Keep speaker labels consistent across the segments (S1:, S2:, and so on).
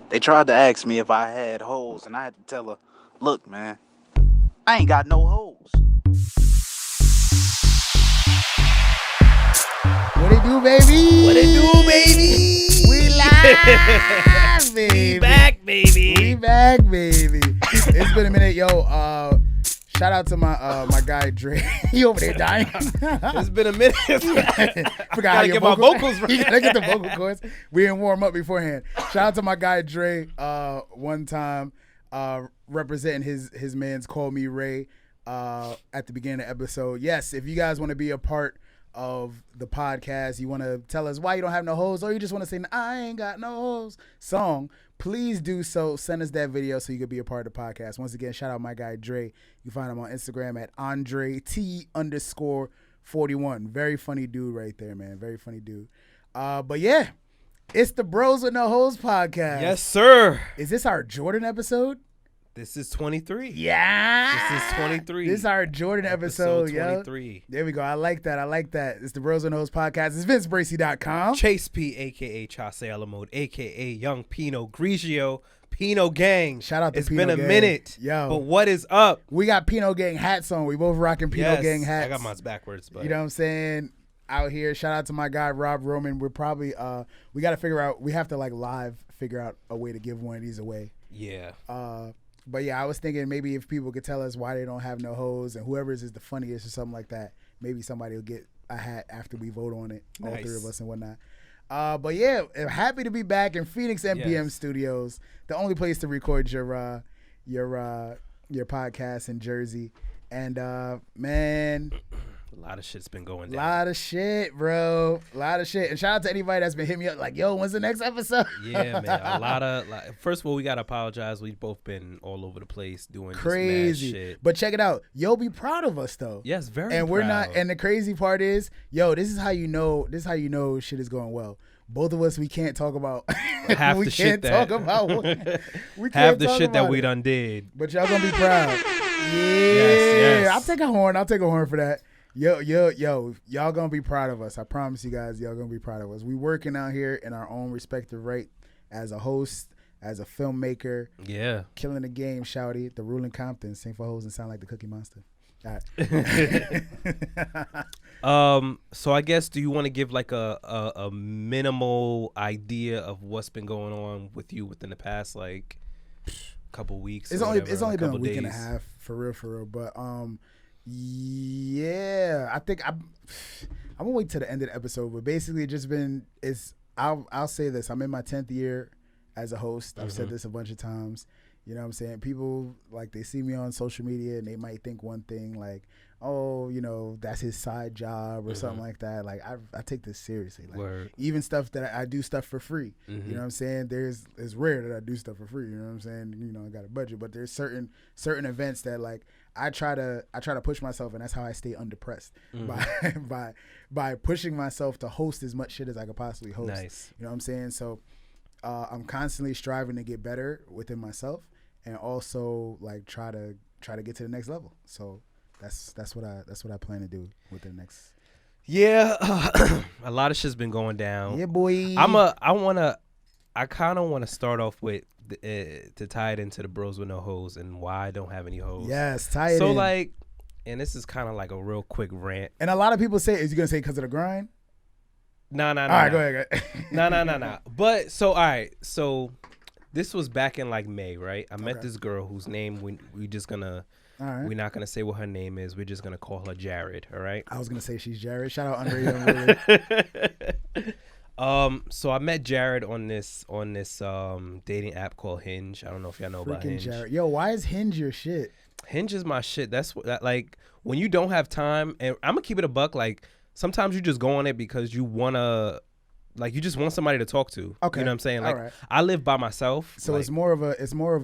S1: They tried to ask me if I had hoes, and I had to tell her, look, man, I ain't got no hoes.
S2: What it do, baby?
S3: What it do, baby?
S2: We live, baby.
S3: We back, baby.
S2: We back, baby. It's been a minute, yo. Shout out to my guy Dre. He over there dying.
S3: It's been a minute.
S2: Forgot how your
S3: get my vocals right.
S2: You gotta get the vocal cords. We didn't warm up beforehand. Shout out to my guy Dre. One time, representing his man's Call Me Ray. At the beginning of the episode. Yes, if you guys want to be a part of the podcast, you want to tell us why you don't have no hoes, or you just want to say I ain't got no hoes song, please do so. Send us that video so you could be a part of the podcast. Once again, shout out my guy Dre. You find him on Instagram at AndreT_41. Very funny dude right there, man. Very funny dude. But yeah, it's the Bros with No Hoes podcast.
S3: Yes, sir.
S2: Is this our Jordan episode?
S3: This is 23.
S2: Yeah.
S3: This is 23.
S2: This is our Jordan episode, yo.
S3: 23.
S2: There we go. I like that. It's the Bros and Hoes podcast. It's VinceBracy.com.
S3: Chase P, a.k.a. Chase Alamode, a.k.a. Young Pinot Grigio, Pinot Gang.
S2: Shout out to
S3: It's
S2: Pinot
S3: been a
S2: Gang.
S3: minute.
S2: Yo.
S3: But what is up?
S2: We got Pinot Gang hats on. We both rocking Pinot Gang hats.
S3: I got mine backwards. But
S2: You know what I'm saying? Out here. Shout out to my guy, Rob Roman. We're probably, we got to figure out, we have to live figure out a way to give one of these away.
S3: yeah.
S2: But yeah, I was thinking maybe if people could tell us why they don't have no hoes and whoever's is the funniest or something like that, maybe somebody will get a hat after we vote on it, all
S3: Nice.
S2: three of us and whatnot. But yeah, I'm happy to be back in Phoenix MPM
S3: Yes.
S2: Studios, the only place to record your podcast in Jersey. And man,
S3: A lot of shit's been going
S2: a
S3: down.
S2: lot of shit, bro. A lot of shit. And shout out to anybody that's been hitting me up like, yo, when's the next episode?
S3: Yeah, man. A lot of first of all, we gotta apologize. We've both been all over the place doing
S2: Crazy.
S3: Just mad shit.
S2: But check it out. Yo, be proud of us though.
S3: Yes, very.
S2: And we're
S3: proud.
S2: not. And the crazy part is, yo, this is how you know shit is going well. Both of us, we can't talk about
S3: half
S2: we
S3: the
S2: can't
S3: shit that
S2: talk about we can't
S3: half the
S2: talk
S3: shit that
S2: about
S3: we
S2: it.
S3: done did.
S2: But y'all gonna be proud. Yeah,
S3: Yes.
S2: I'll take a horn for that. Yo, y'all gonna be proud of us. I promise you guys, y'all gonna be proud of us. We working out here in our own respective right, as a host, as a filmmaker,
S3: Yeah.
S2: killing the game, shouty, the ruling Compton, sing for hoes and sound like the Cookie Monster. All right.
S3: So I guess, do you want to give like a minimal idea of what's been going on with you within the past like couple weeks?
S2: It's
S3: or
S2: only
S3: whatever,
S2: been a
S3: couple
S2: week and a
S3: days?
S2: half for real. But yeah, I think I'm gonna wait till the end of the episode. But basically, it just been I'll say this: I'm in my 10th year as a host. I've said this a bunch of times. You know what I'm saying? People, like, they see me on social media and they might think one thing, like, oh, you know, that's his side job or something like that. Like, I take this seriously. Like,
S3: Word.
S2: even stuff that I do stuff for free. You
S3: Mm-hmm.
S2: know what I'm saying? It's rare that I do stuff for free. You know what I'm saying? You know, I got a budget, but there's certain events that, like, I try to push myself, and that's how I stay undepressed by pushing myself to host as much shit as I could possibly host.
S3: Nice.
S2: You know what I'm saying? So I'm constantly striving to get better within myself, and also like try to get to the next level. So that's what I plan to do with the next.
S3: Yeah, a lot of shit's been going down.
S2: Yeah, boy.
S3: I kind of want to start off with to tie it into the Bros with No Hoes and why I don't have any hoes.
S2: Yes, tie it
S3: So
S2: in.
S3: like, and this is kind of like a real quick rant.
S2: And a lot of people say, is you gonna say because of the grind?
S3: Nah.
S2: All right, go ahead.
S3: Nah. But so, all right. So this was back in like May, right? I met this girl whose name we just gonna,
S2: All right.
S3: we're not gonna say what her name is. We're just gonna call her Jared. All right.
S2: I was gonna say she's Jared. Shout out Andre Young.
S3: So I met Jared on this dating app called Hinge. I don't know if y'all know about
S2: Freaking
S3: Hinge.
S2: Jared. Yo, why is Hinge your shit?
S3: Hinge is my shit. That's what like when you don't have time, and I'm gonna keep it a buck. Like sometimes you just go on it because you wanna, like, you just want somebody to talk to.
S2: Okay.
S3: You know what I'm saying? Like,
S2: Alright.
S3: I live by myself.
S2: So
S3: like,
S2: it's more of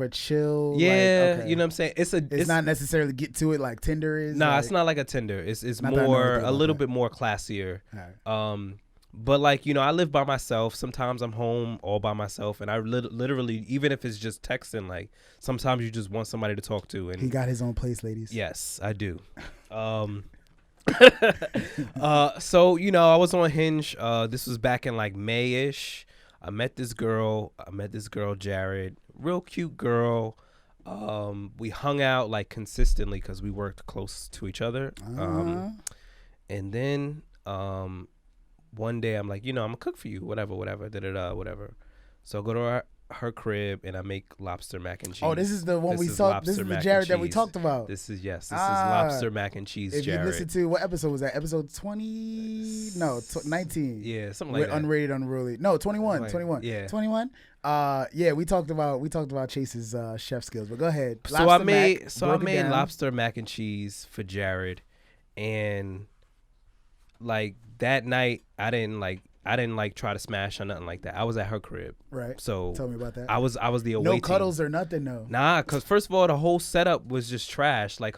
S2: a chill.
S3: yeah.
S2: Like, okay.
S3: You know what I'm saying?
S2: It's not necessarily get to it like Tinder is.
S3: Nah,
S2: like,
S3: it's not like a Tinder. It's
S2: Not that I know
S3: more
S2: anything
S3: a
S2: about
S3: little
S2: that.
S3: bit more classier.
S2: All right.
S3: But like, you know, I live by myself. Sometimes I'm home all by myself, and I literally, even if it's just texting, like sometimes you just want somebody to talk to. And
S2: He got his own place, ladies.
S3: yes, I do. So, you know, I was on Hinge. This was back in like May-ish. I met this girl, Jared, real cute girl. We hung out like consistently because we worked close to each other. And then one day I'm like, I'm gonna cook for you, whatever, whatever. So I go to her crib and I make lobster mac and cheese.
S2: Oh, this is the one we saw. This is the Jared that we talked about.
S3: This is lobster mac and cheese.
S2: If
S3: Jared.
S2: you listen to what episode was that? Episode 20? No, 19.
S3: Yeah, something like that.
S2: Unrated, unruly. No, 21. 21.
S3: Yeah,
S2: 21. Yeah, we talked about Chase's chef skills. But go ahead.
S3: So I made lobster mac and cheese for Jared, and like that night I didn't try to smash or nothing like that. I was at her crib.
S2: Right.
S3: So
S2: tell me about that.
S3: I was the away
S2: No
S3: team.
S2: cuddles or nothing, no.
S3: Nah, cause first of all, the whole setup was just trash. Like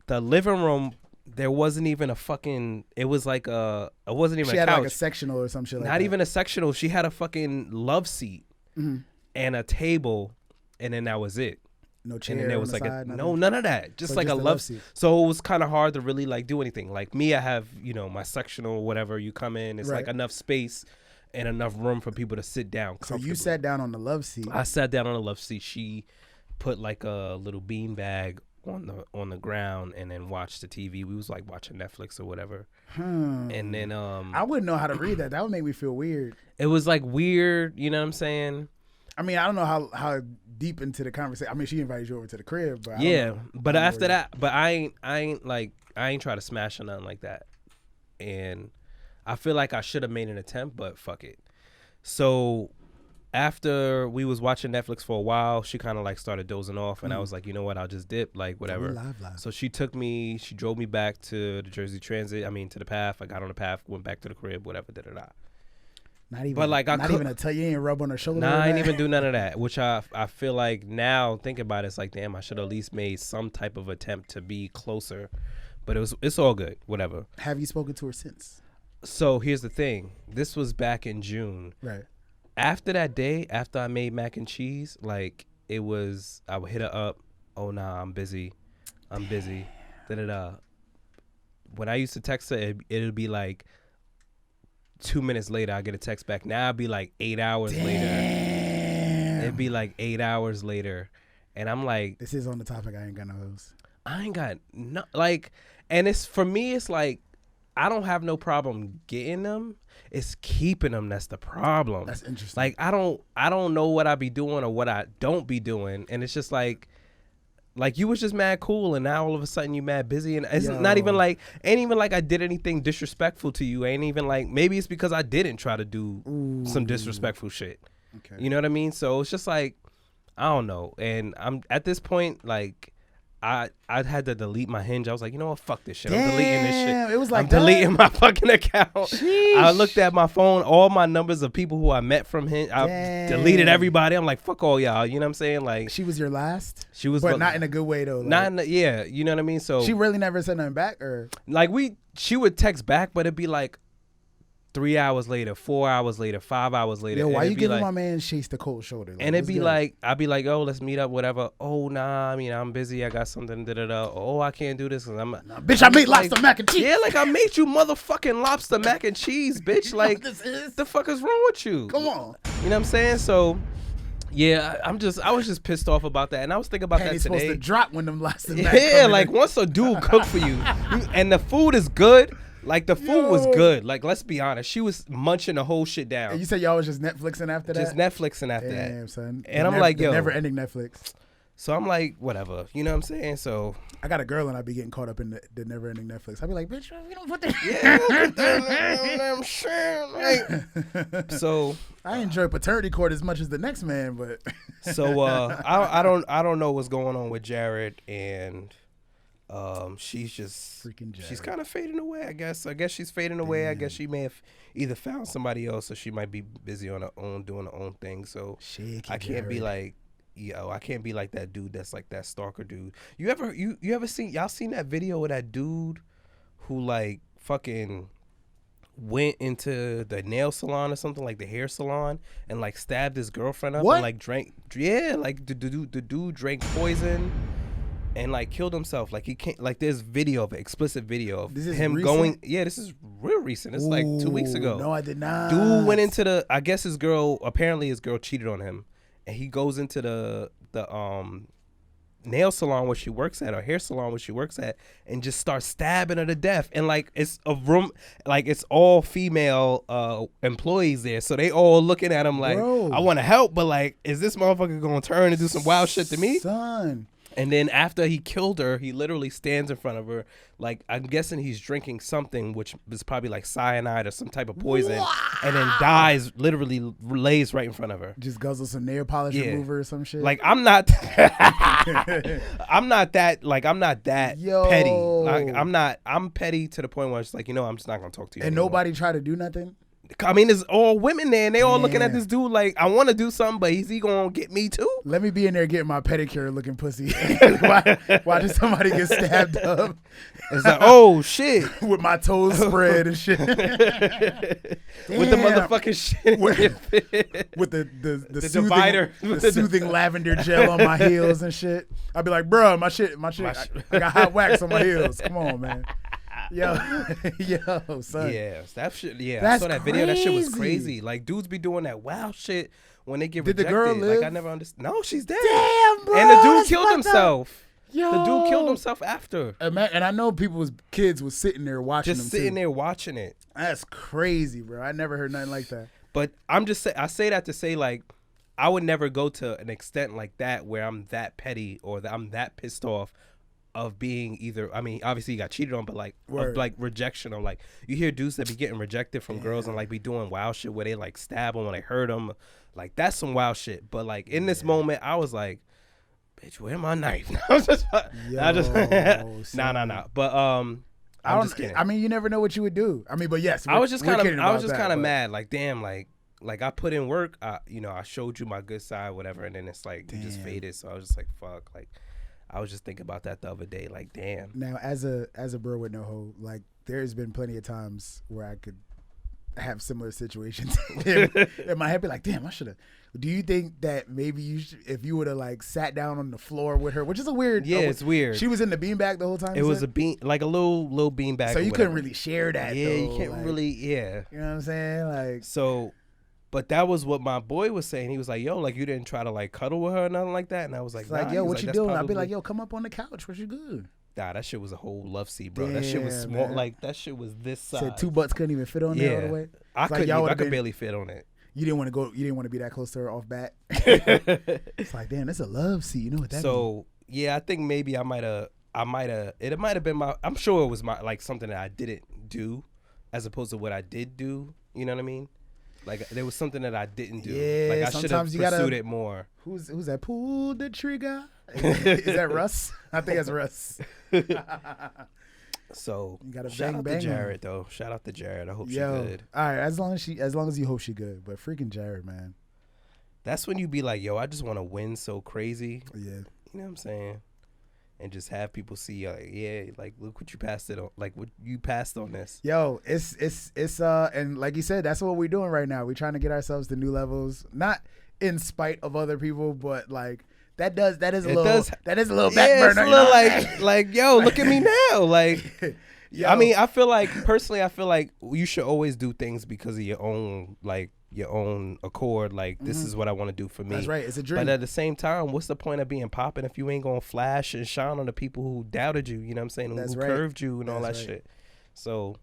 S3: the living room, there wasn't even a fucking. It was like it wasn't even.
S2: She
S3: a
S2: had
S3: couch.
S2: like a sectional or some shit like that.
S3: Not even a sectional. She had a fucking love seat and a table, and then that was it.
S2: No chair.
S3: And then there was
S2: on the
S3: like
S2: side,
S3: none of that. Just like a love seat. So it was kind of hard to really like do anything. Like me, I have my sectional, whatever. You come in, it's like enough space and enough room for people to sit down.
S2: So you sat down on the love seat.
S3: I sat down on the love seat. She put like a little bean bag on the ground and then watched the TV. We was like watching Netflix or whatever. And then
S2: I wouldn't know how to read that. That would make me feel weird.
S3: It was like weird. You know what I'm saying?
S2: I mean, I don't know how deep into the conversation. I mean, she invited you over to the crib, but
S3: but after that, but I ain't try to smash or nothing like that. And I feel like I should have made an attempt, but fuck it. So after we was watching Netflix for a while, she kind of like started dozing off, and I was like, you know what, I'll just dip, like whatever.
S2: Live.
S3: So she drove me back to the Jersey Transit. I mean, to the path. I got on the path, went back to the crib, whatever.
S2: Not even,
S3: but like
S2: even a tell you ain't rub on her shoulder.
S3: Nah, I ain't even do none of that. Which I feel like now thinking about it, it's like, damn, I should have at least made some type of attempt to be closer. But it's all good, whatever.
S2: Have you spoken to her since?
S3: So here's the thing. This was back in June.
S2: Right.
S3: After that day, after I made mac and cheese, like I would hit her up. Oh nah, I'm busy. Da-da-da. When I used to text her, it'd be like 2 minutes later, I get a text back. Now it'd be like 8 hours later. It'd be like 8 hours later. And I'm like,
S2: this is on the topic. I ain't got no hoes.
S3: I ain't got no, like, and it's for me, it's like, I don't have no problem getting them. It's keeping them that's the problem.
S2: That's interesting.
S3: Like, I don't know what I be doing or what I don't be doing. And it's just like you was just mad cool, and now all of a sudden you mad busy, and it's not even like, ain't even like I did anything disrespectful to you. Ain't even like, maybe it's because I didn't try to do some disrespectful shit. Okay. You know what I mean? So it's just like, I don't know. And I'm at this point, like, I had to delete my Hinge. I was like, you know what? Fuck this shit. I'm deleting this shit.
S2: It was like
S3: I'm deleting my fucking account.
S2: Sheesh.
S3: I looked at my phone, all my numbers of people who I met from Hinge. I deleted everybody. I'm like, fuck all y'all. You know what I'm saying? Like,
S2: she was your last?
S3: She was,
S2: but not in a good way though. Like,
S3: not in yeah, you know what I mean? So
S2: she really never said nothing back, or
S3: like she would text back, but it'd be like 3 hours later, 4 hours later, 5 hours later.
S2: Yo, why you giving my man Chase the cold shoulder? Like,
S3: and it'd be good. Like, I'd be like, oh, let's meet up, whatever. Oh, nah, I mean, I'm busy. I got something, da-da-da. Oh, I can't do this. Nah,
S2: bitch, I made lobster mac and cheese.
S3: Yeah, like, I made you motherfucking lobster mac and cheese, bitch. Like, the fuck is wrong with you?
S2: Come on.
S3: You know what I'm saying? So, yeah, I was just pissed off about that. And I was thinking about that today.
S2: Supposed to drop when them lobster mac
S3: Yeah, like, once a dude cook for you, and the food is good. Like, the food was good. Like, let's be honest. She was munching the whole shit down.
S2: And you said y'all was just Netflixing after that?
S3: Just Netflixing after that.
S2: Damn, son.
S3: And I'm like, yo.
S2: Never-ending Netflix.
S3: So I'm like, whatever. You know what I'm saying? So.
S2: I got a girl and I be getting caught up in the never-ending Netflix. I be like, bitch, we don't put that.
S3: Yeah, so.
S2: I enjoy paternity court as much as the next man, but.
S3: So, I don't know what's going on with Jared, and. She's just freaking Jared. She's kind of fading away, I guess. She's fading away. I guess she may have either found somebody else, or she might be busy on her own, doing her own thing. So I can't be like, I can't be like that dude that's like that stalker dude. You ever seen that video of that dude who like fucking went into the nail salon or something, like the hair salon, and like stabbed his girlfriend up and like drank, like the dude drank poison. and like killed himself. Like he can't. Like there's video of it, explicit video of
S2: This is
S3: him
S2: recent?
S3: going. Yeah, this is real recent. It's like 2 weeks ago.
S2: No, I did not.
S3: Dude went into the. I guess his girl. Apparently, his girl cheated on him, and he goes into the nail salon where she works at, or hair salon where she works at, and just starts stabbing her to death. And like it's a room, like it's all female employees there, so they all looking at him like,
S2: Bro.
S3: I want to help, but like, is this motherfucker gonna turn and do some wild shit to me?
S2: Son.
S3: And then after he killed her, he literally stands in front of her. Like, I'm guessing he's drinking something, which is probably like cyanide or some type of poison.
S2: Wow.
S3: And then dies, literally lays right in front of her.
S2: Just guzzle some nail polish remover or some shit.
S3: Like, I'm not, I'm not that
S2: Yo.
S3: petty. Like, I'm petty to the point where it's like, I'm just not going to talk to you
S2: and
S3: anymore.
S2: nobody try to do nothing?
S3: I mean, there's all women there, and they all looking at
S2: Damn.
S3: this dude like, I want to do something, but is he going to get me too?
S2: Let me be in there getting my pedicure looking pussy. Why did somebody get stabbed up?
S3: It's like, oh, shit.
S2: With my toes spread and shit.
S3: With the motherfucking shit.
S2: With the soothing,
S3: divider.
S2: the soothing lavender gel on my heels and shit. I'd be like, bro, my shit. I got hot wax on my heels. Come on, man. Yo, son.
S3: Yeah, that shit. Yeah,
S2: That's
S3: I saw that video. That shit was
S2: crazy.
S3: crazy. Like dudes be doing that wild shit when they get
S2: Did the
S3: rejected.
S2: girl live?
S3: Like I never understood. No, she's dead.
S2: Damn, bro.
S3: And the dude
S2: that's
S3: killed
S2: fucked up.
S3: himself.
S2: Yo.
S3: The dude killed himself after.
S2: And I know kids was sitting there watching
S3: Just
S2: them
S3: sitting
S2: too.
S3: there watching it.
S2: That's crazy, bro. I never heard nothing like that.
S3: But I say that to say like I would never go to an extent like that where I'm that petty or that I'm that pissed off of being either. I mean, obviously you got cheated on, but like of like rejection of like you hear dudes that be getting rejected from girls and like be doing wild shit where they like stab them when they hurt them. Like that's some wild shit. But like in this moment, I was like, bitch, where my knife? Nah. But I'm just kidding.
S2: I mean, you never know what you would do. I mean, but yes,
S3: I was just kind of mad. Like, damn, like I put in work. I showed you my good side, whatever, and then it's like you just faded. So I was just like, fuck. Like, I was just thinking about that the other day. Like, damn.
S2: Now, as a bro with no hoe, like there's been plenty of times where I could have similar situations in my head, be like, damn, I should have. Do you think that maybe you should, if you would have like sat down on the floor with her, which is a weird.
S3: Yeah, it's weird.
S2: She was in the beanbag the whole time.
S3: It was a little beanbag.
S2: So you couldn't really share that.
S3: Yeah,
S2: though.
S3: you can't
S2: like,
S3: really. Yeah.
S2: You know what I'm saying? Like
S3: so. But that was what my boy was saying. He was like, yo, like, you didn't try to, like, cuddle with her or nothing like that? And I was like,
S2: like,
S3: nah.
S2: yo,
S3: He's
S2: what
S3: like,
S2: you
S3: "That's
S2: doing?" I'd
S3: probably-"
S2: be like, yo, come up on the couch. What you good?
S3: Nah, that shit was a whole love seat, bro. That shit was small.
S2: Man.
S3: Like, that shit was this size.
S2: Said 2 butts couldn't even fit on there all the way.
S3: I
S2: It's like,
S3: couldn't.
S2: y'all
S3: I
S2: would've
S3: could
S2: been-
S3: barely fit on it.
S2: You didn't want to go. You didn't want to be that close to her off bat. It's like, damn, that's a love seat. You know what that means?
S3: So, yeah, I think maybe it might have, it might have been I'm sure it was like something that I didn't do as opposed to what I did do. You know what I mean? Like there was something that I didn't do.
S2: Yeah,
S3: like I should have
S2: sometimes you
S3: pursued
S2: gotta-
S3: it more.
S2: Who's that? Pull the trigger. Is that Russ? I think that's Russ.
S3: So
S2: You gotta
S3: shout
S2: bang,
S3: out
S2: bang
S3: to
S2: her.
S3: Jared though. Shout out to Jared. I hope she's
S2: Yo,
S3: good.
S2: all right. As long as you hope she good, but freaking Jared, man.
S3: That's when you be like, yo, I just want to win so crazy.
S2: Yeah.
S3: You know what I'm saying? And just have people see, yeah, like look what you passed it on, like what you passed on this.
S2: Yo, it's and like you said, that's what we're doing right now. We're trying to get ourselves to new levels, not in spite of other people, but like that is a little back
S3: Yeah,
S2: burner.
S3: it's a
S2: you
S3: little
S2: know?
S3: like yo, look at me now. Like,
S2: Yo.
S3: I mean, I feel like you should always do things because of your own accord. Like, this is what I want to do for me.
S2: That's right. It's a dream.
S3: But at the same time, what's the point of being popping if you ain't gonna flash and shine on the people who doubted you? You know what I'm saying?
S2: That's
S3: who
S2: right.
S3: curved you and all that
S2: That's right.
S3: shit. So,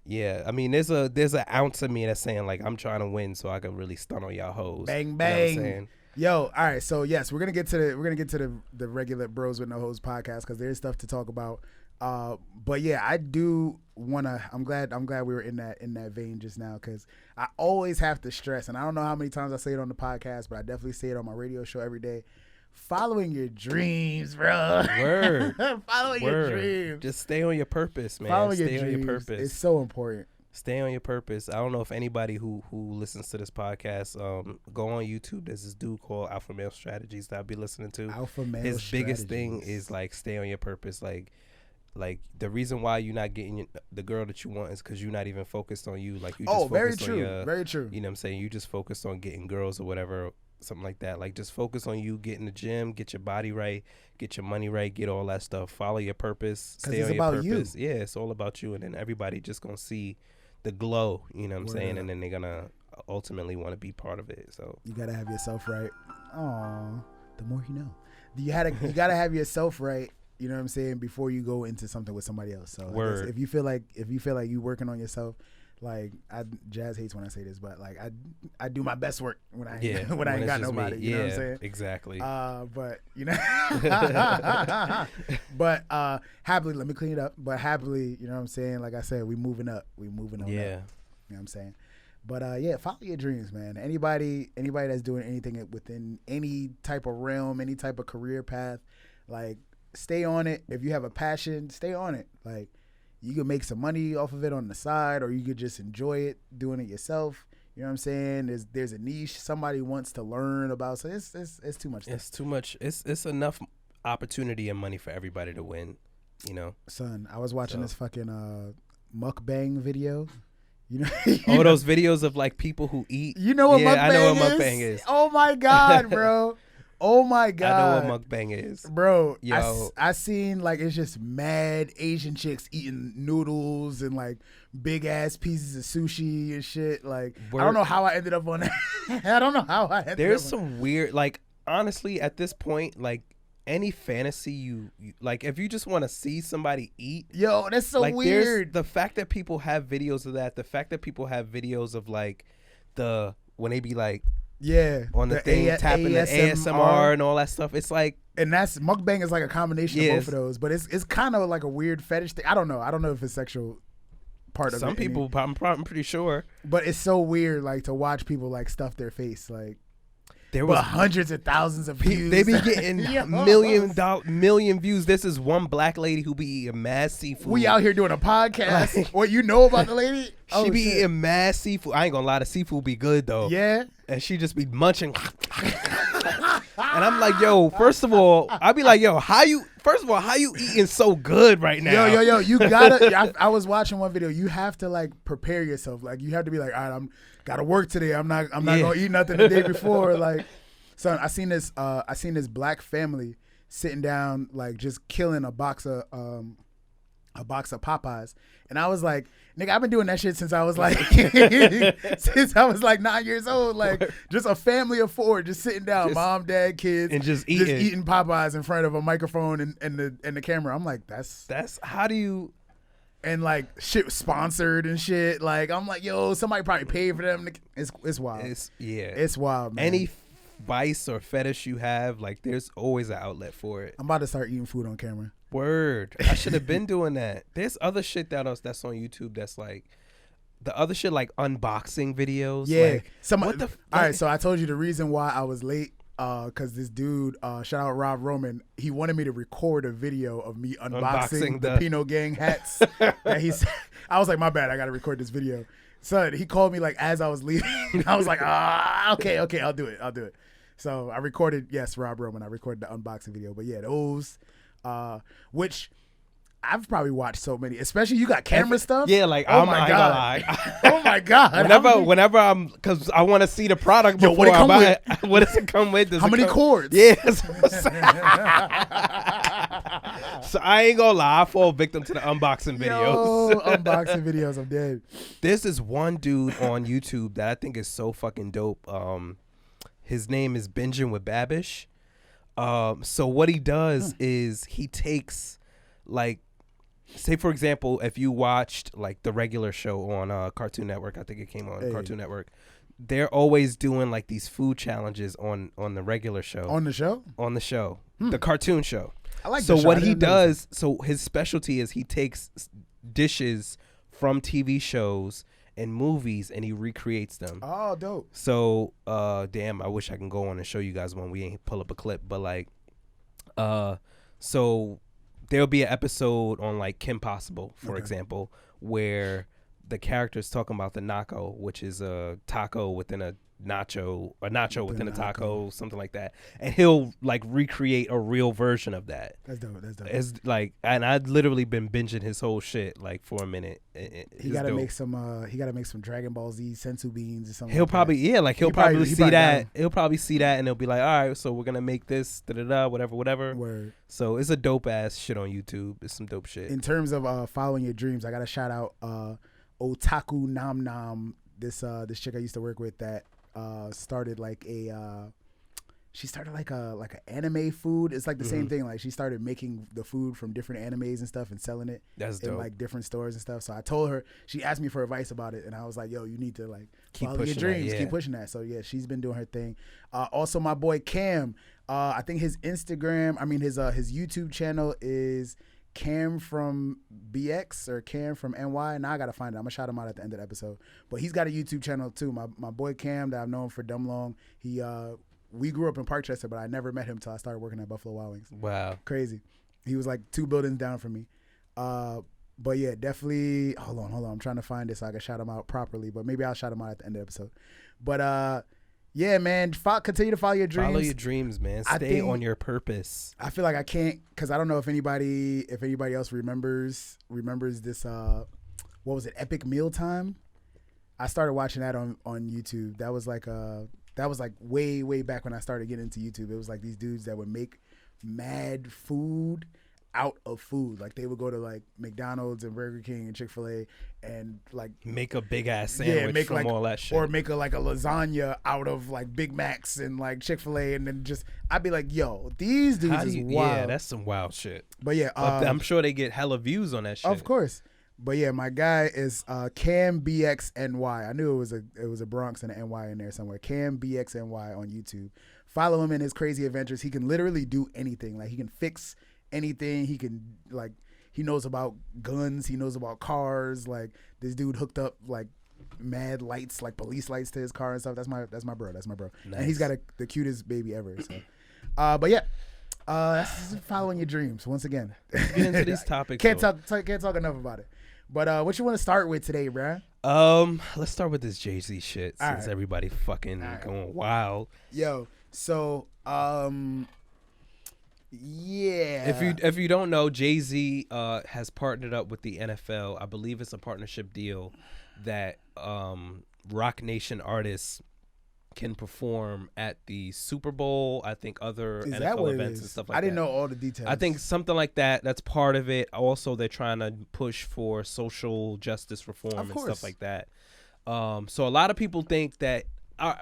S3: yeah, I mean, there's an ounce of me that's saying like I'm trying to win so I can really stun on y'all hoes.
S2: Bang
S3: You know what I'm
S2: bang.
S3: saying?
S2: Yo, all right. So yes, we're gonna get to the regular Bros with No Hoes podcast because there's stuff to talk about. But yeah, I do wanna. I'm glad we were in that vein just now because I always have to stress, and I don't know how many times I say it on the podcast, but I definitely say it on my radio show every day. Following your dreams, bro.
S3: Word.
S2: Following your dreams.
S3: Just stay on your purpose, man.
S2: Following
S3: Stay
S2: your
S3: on
S2: dreams.
S3: your purpose.
S2: It's so important.
S3: Stay on your purpose. I don't know if anybody who listens to this podcast, go on YouTube. There's this dude called Alpha Male Strategies that I'll be listening to.
S2: Alpha Male
S3: His biggest thing
S2: Strategies.
S3: is like stay on your purpose. Like the reason why you're not getting the girl that you want is because you're not even focused on you. Like you just
S2: very
S3: focused
S2: true.
S3: on your,
S2: Very true.
S3: You know what I'm saying? You just focused on getting girls or whatever, something like that. Like, just focus on you, get in the gym, get your body right, get your money right, get all that stuff. Follow your purpose. Stay on your purpose. Yeah, it's all about you. And then everybody just going to see the glow, you know what I'm saying? And then they're going to ultimately want to be part of it. So
S2: you got to have yourself right. Aw, the more you know. You got to have yourself right, you know what I'm saying, before you go into something with somebody else. So if you feel like you working on yourself, like Jazz hates when I say this, but like I do my best work when I ain't got nobody. You know what I'm saying?
S3: Exactly.
S2: But you know, but happily, let me clean it up. But happily, you know what I'm saying? Like I said, we moving up. We moving on. Yeah. Up, you know what I'm saying? But follow your dreams, man. Anybody that's doing anything within any type of realm, any type of career path, like stay on it. If you have a passion, stay on it. Like, you could make some money off of it on the side, or you could just enjoy it doing it yourself. You know what I'm saying? There's a niche somebody wants to learn about. So it's too much.
S3: It's too much. It's enough opportunity and money for everybody to win. You know,
S2: son. I was watching this fucking mukbang video. You
S3: know, those videos of like people who eat.
S2: You know what mukbang is?
S3: I know what mukbang is.
S2: Oh my god, bro. Oh my god!
S3: I know what mukbang is,
S2: bro. Yo, I seen like it's just mad Asian chicks eating noodles and like big ass pieces of sushi and shit. Like, I don't know how I ended up on that. I don't know how I ended up.
S3: There's some weird, like, honestly, at this point, like any fantasy you like, if you just want to see somebody eat,
S2: yo, that's so like, weird.
S3: The fact that people have videos of that, the fact that people have videos of like when they be like.
S2: Yeah,
S3: on the thing, tapping the ASMR and all that stuff. It's like,
S2: and that's mukbang is like a combination of both of those, but it's kind of like a weird fetish thing. I don't know if it's sexual part of it.
S3: Some people, I'm pretty sure,
S2: but it's so weird, like to watch people like stuff their face, like
S3: there was
S2: hundreds of thousands of views.
S3: They be getting million views. This is one black lady who be eating mad seafood.
S2: We out here doing a podcast. Like, what you know about the lady?
S3: She be eating mad seafood. I ain't gonna lie, the seafood be good though.
S2: Yeah.
S3: And she just be munching. And I'm like, yo, first of all, I be like, yo, how you eating so good right now?
S2: Yo, you gotta. I was watching one video. You have to like prepare yourself. Like, you have to be like, all right, I'm gotta work today. I'm not gonna eat nothing the day before. Like, son, I seen this black family sitting down, like just killing a box of Popeyes, and I was like, nigga, I've been doing that shit since I was like 9 years old. Like, just a family of four just sitting down, mom, dad, kids,
S3: and just eating
S2: Popeyes in front of a microphone and the camera. I'm like, that's
S3: how do you.
S2: And like shit sponsored and shit. Like, I'm like, yo, somebody probably paid for them. It's wild. It's wild, man.
S3: Any vice or fetish you have, like, there's always an outlet for it.
S2: I'm about to start eating food on camera.
S3: Word. I should have been doing that. There's other shit that's on YouTube that's like the other shit, like unboxing videos.
S2: Yeah.
S3: Like,
S2: all right, so I told you the reason why I was late. Cause this dude, shout out Rob Roman, he wanted me to record a video of me unboxing the Pinot Gang hats. And I was like, my bad, I gotta record this video. Son, he called me like as I was leaving. I was like, okay, I'll do it. So I recorded, yes, Rob Roman, I recorded the unboxing video. But yeah, those, which I've probably watched so many, especially you got camera stuff.
S3: Yeah, like,
S2: oh
S3: I'm
S2: my
S3: not
S2: God.
S3: gonna lie.
S2: Oh my God.
S3: Whenever I'm, because I want to see the product before I buy it. What does it come with?
S2: How many cords?
S3: Yes. So I ain't gonna lie, I fall victim to the unboxing videos.
S2: Yo, unboxing videos, I'm dead.
S3: There's this one dude on YouTube that I think is so fucking dope. His name is Bingin' with Babish. So what he does is he takes, like, say for example, if you watched like the regular show on Cartoon Network, I think it came on Cartoon Network. They're always doing like these food challenges on the regular show.
S2: On the show?
S3: On the show, the cartoon show.
S2: I like.
S3: So what he does, so his specialty is he takes dishes from TV shows and movies and he recreates them.
S2: Oh, dope.
S3: So, damn, I wish I can go on and show you guys when we ain't pull up a clip, but like, so there'll be an episode on like Kim Possible, for example, where the character's talking about the naco, which is a taco within a nacho within a taco, something like that, and he'll like recreate a real version of that.
S2: That's dope.
S3: It's like, and I'd literally been binging his whole shit like for a minute.
S2: He got to make some. He got to make some Dragon Ball Z sensu beans or something.
S3: He'll
S2: like
S3: probably
S2: that.
S3: he'll probably see that. He'll probably see that, and he'll be like, all right, so we're gonna make this whatever.
S2: Word.
S3: So it's a dope ass shit on YouTube. It's some dope shit.
S2: In terms of following your dreams, I got to shout out Otaku Nam Nam. This chick I used to work with that started like she started like an anime food. It's like the same thing. Like she started making the food from different animes and stuff and selling it.
S3: That's
S2: in
S3: dope.
S2: like different stores and stuff. So I told her, she asked me for advice about it, and I was like, yo, you need to like
S3: Keep
S2: follow your
S3: pushing
S2: dreams,
S3: that, yeah.
S2: keep pushing that. So yeah, she's been doing her thing. Also my boy Cam, I think his YouTube channel is Cam from BX or Cam from NY. Now I gotta find it. I'm gonna shout him out at the end of the episode. But he's got a YouTube channel too. My boy Cam that I've known for dumb long. We grew up in Parkchester, but I never met him till I started working at Buffalo Wild Wings.
S3: Wow,
S2: Crazy. He was like 2 buildings down from me. But yeah, definitely. Hold on. I'm trying to find this so I can shout him out properly. But maybe I'll shout him out at the end of the episode. But yeah, man, continue to follow your dreams.
S3: Follow your dreams, man. Stay on your purpose.
S2: I feel like I can't, because I don't know if anybody else remembers this. What was it? Epic Mealtime. I started watching that on YouTube. That was like way back when I started getting into YouTube. It was like these dudes that would make mad food out of food. Like they would go to like McDonald's and Burger King and Chick-fil-A and like
S3: make a big ass sandwich from
S2: like,
S3: all that shit,
S2: or make a lasagna out of like Big Macs and like Chick-fil-A, and then just I'd be like, yo, these dudes is wild.
S3: Yeah, that's some wild shit.
S2: But yeah,
S3: I'm sure they get hella views on that shit.
S2: Of course. But yeah, my guy is Cam BXNY. I knew it was a Bronx and an NY in there somewhere. Cam BXNY on YouTube. Follow him in his crazy adventures. He can literally do anything. Like he can fix anything. He can he knows about guns. He knows about cars. Like this dude hooked up like mad lights, like police lights to his car and stuff. That's my bro. That's my bro. Nice. And he's got the cutest baby ever. So, but yeah. That's following your dreams once again.
S3: Get into these topics.
S2: Can't talk enough about it. But what you want to start with today, bruh?
S3: Let's start with this Jay-Z shit since everybody fucking going wild.
S2: Yo, so yeah.
S3: If you don't know, Jay-Z has partnered up with the NFL. I believe it's a partnership deal that Rock Nation artists can perform at the Super Bowl. I think other NFL events and stuff like that.
S2: I didn't know all the details.
S3: I think something like that. That's part of it. Also, they're trying to push for social justice reform and stuff like that. So a lot of people think that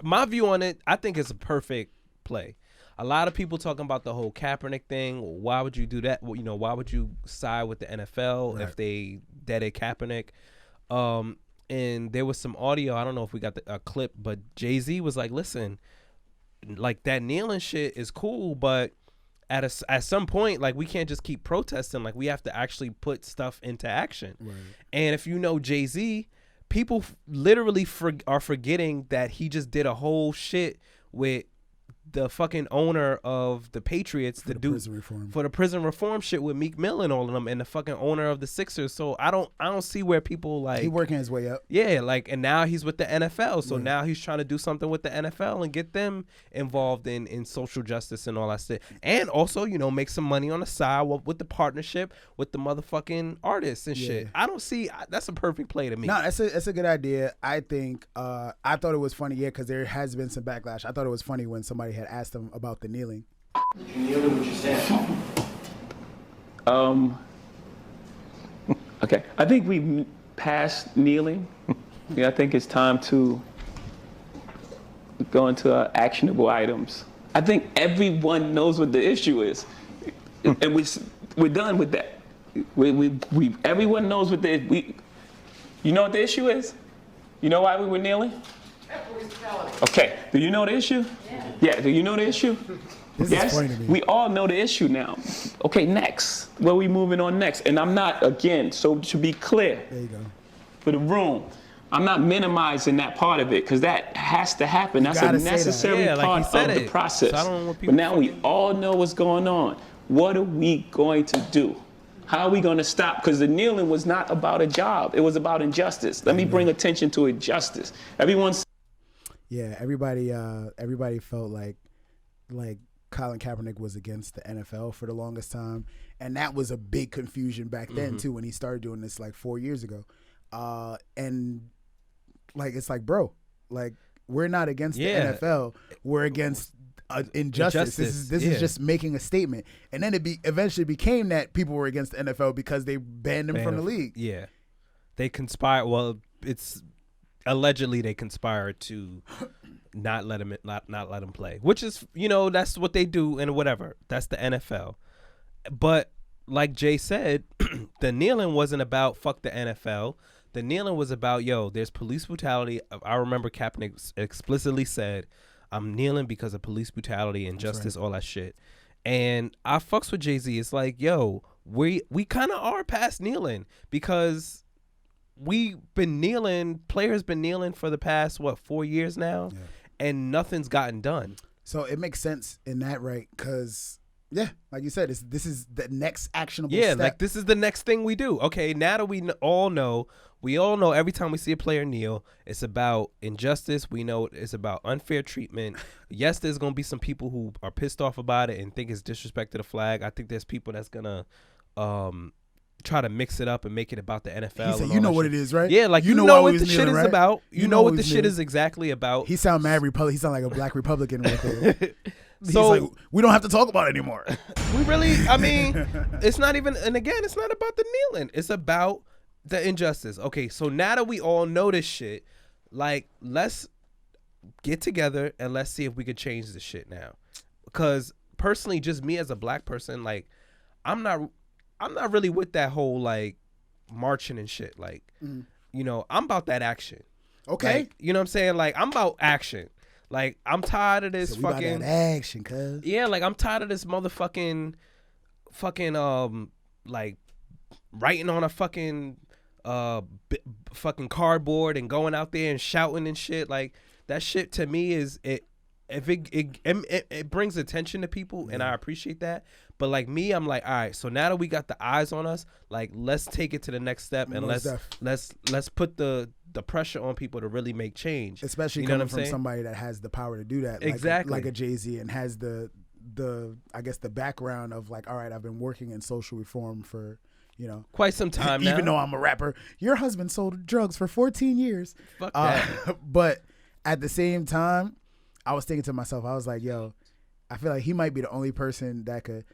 S3: my view on it, I think it's a perfect play. A lot of people talking about the whole Kaepernick thing. Why would you do that? Well, why would you side with the NFL if they deaded Kaepernick? And there was some audio. I don't know if we got a clip, but Jay-Z was like, listen, like that kneeling shit is cool, but at some point, like we can't just keep protesting. Like we have to actually put stuff into action. Right. And if you know Jay-Z, people literally are forgetting that he just did a whole shit with the fucking owner of the Patriots for the prison reform shit with Meek Mill and all of them, and the fucking owner of the Sixers. So I don't see where people like
S2: he working his way up.
S3: Yeah, like, and now he's with the NFL. So now he's trying to do something with the NFL and get them involved in social justice and all that shit. And also, make some money on the side with the partnership with the motherfucking artists and shit. I don't see that's a perfect play to me.
S2: No, that's a good idea. I think I thought it was funny, because there has been some backlash. I thought it was funny when somebody had asked him about the kneeling.
S4: Did you kneel or would you stand? Okay. I think we passed kneeling. I think it's time to go into actionable items. I think everyone knows what the issue is, and we're done with that. Everyone knows what you know what the issue is? You know why we were kneeling? Okay. Do you know the issue? Yeah. Do you know the issue?
S2: This is funny to me.
S4: We all know the issue now. Okay, next. Where we moving on next? And I'm not, again, so to be clear,
S2: there you go,
S4: for the room, I'm not minimizing that part of it, because that has to happen. That's a necessary part of the process. So but now we all know what's going on. What are we going to do? How are we going to stop? Because the kneeling was not about a job. It was about injustice. Let me bring attention to injustice. Everyone's
S2: Yeah, everybody felt like Colin Kaepernick was against the NFL for the longest time, and that was a big confusion back then too when he started doing this like 4 years ago. And like it's like, bro, like we're not against the NFL, we're against injustice. This is just making a statement, and then it eventually became that people were against the NFL because they banned him from the league.
S3: Yeah, they conspire. Well, it's allegedly they conspired to not let him play, which is, you know, that's what they do and whatever. That's the NFL. But like Jay said, the kneeling wasn't about fuck the NFL. The kneeling was about, yo, there's police brutality. I remember Kaepernick explicitly said, I'm kneeling because of police brutality, injustice, all that shit. And I fucks with Jay-Z. It's like, yo, we kind of are past kneeling because we've been kneeling, players been kneeling for the past, 4 years now, and nothing's gotten done. So
S2: it makes sense in that, right? Because, yeah, like you said, this is the next actionable step.
S3: Like this is the next thing we do. Okay, now that we all know every time we see a player kneel, it's about injustice. We know it's about unfair treatment. Yes, there's going to be some people who are pissed off about it and think it's disrespect to the flag. I think there's people that's going to try to mix it up and make it about the NFL.
S2: He said, you know what it is, right?
S3: Yeah, like you know what the shit is about. You know what the shit is exactly about.
S2: He sound mad Republican. He sound like a black Republican with it. So he's like, we don't have to talk about it anymore.
S3: We really, I mean, it's not even, and again, it's not about the kneeling. It's about the injustice. Okay, so now that we all know this shit, like, let's get together and let's see if we could change this shit now. Because personally, just me as a black person, like, I'm not really with that whole like marching and shit. Like, you know, I'm about that action.
S2: Okay.
S3: Like, you know what I'm saying? Like, I'm about action. Like, I'm tired of this fucking
S2: about that action, cuz.
S3: Yeah, like I'm tired of this motherfucking like writing on a fucking cardboard and going out there and shouting and shit. Like, that shit to me is it brings attention to people, and I appreciate that. But like me, I'm like, all right, so now that we got the eyes on us, like, let's take it to the next step, and let's put the pressure on people to really make change,
S2: especially coming from somebody that has the power to do that,
S3: exactly,
S2: like a Jay-Z, and has the I guess the background of like, all right, I've been working in social reform for, you know,
S3: quite some time now.
S2: Even though I'm a rapper, your husband sold drugs for 14 years.
S3: Fuck that.
S2: But at the same time, I was thinking to myself, I was like, yo, I feel like he might be the only person that could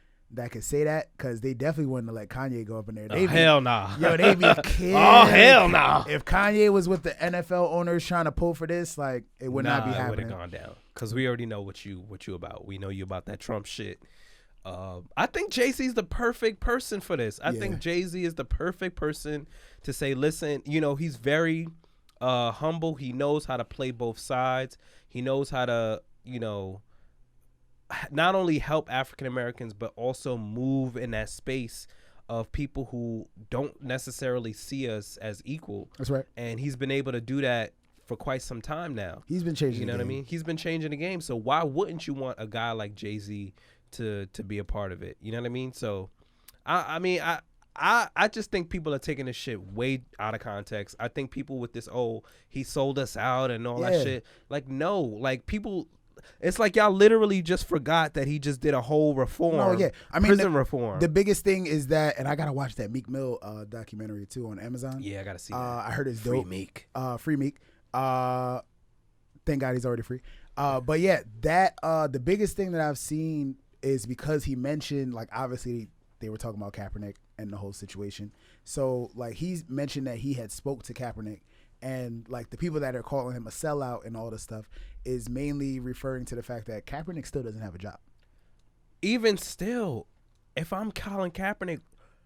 S2: say that, because they definitely wouldn't let Kanye go up in there.
S3: Hell nah.
S2: Yo, they be kidding.
S3: Oh, hell nah.
S2: If Kanye was with the NFL owners trying to pull for this, like, it would not be happening.
S3: It would have gone down, because we already know what you about. We know you about that Trump shit. I think Jay-Z's the perfect person for this. I think Jay-Z is the perfect person to say, listen, you know, he's very humble. He knows how to play both sides. He knows how to, you know, not only help African Americans, but also move in that space of people who don't necessarily see us as equal.
S2: That's right.
S3: And he's been able to do that for quite some time now.
S2: He's been changing.
S3: You know what I mean? He's been changing the game. So why wouldn't you want a guy like Jay-Z to be a part of it? You know what I mean? So I just think people are taking this shit way out of context. I think people with this, he sold us out and all that shit. Like, no, like, people, it's like y'all literally just forgot that he just did a whole reform.
S2: No, yeah. I mean,
S3: prison reform.
S2: The biggest thing is that, and I gotta watch that Meek Mill documentary too on Amazon.
S3: Yeah, I gotta see that.
S2: I heard it's
S3: Free
S2: dope.
S3: Meek.
S2: Free Meek. Thank God he's already free. But yeah, that the biggest thing that I've seen is because he mentioned, like, obviously they were talking about Kaepernick and the whole situation. So like, he's mentioned that he had spoke to Kaepernick, and like the people that are calling him a sellout and all this stuff is mainly referring to the fact that Kaepernick still doesn't have a job.
S3: Even still, if I'm Colin Kaepernick,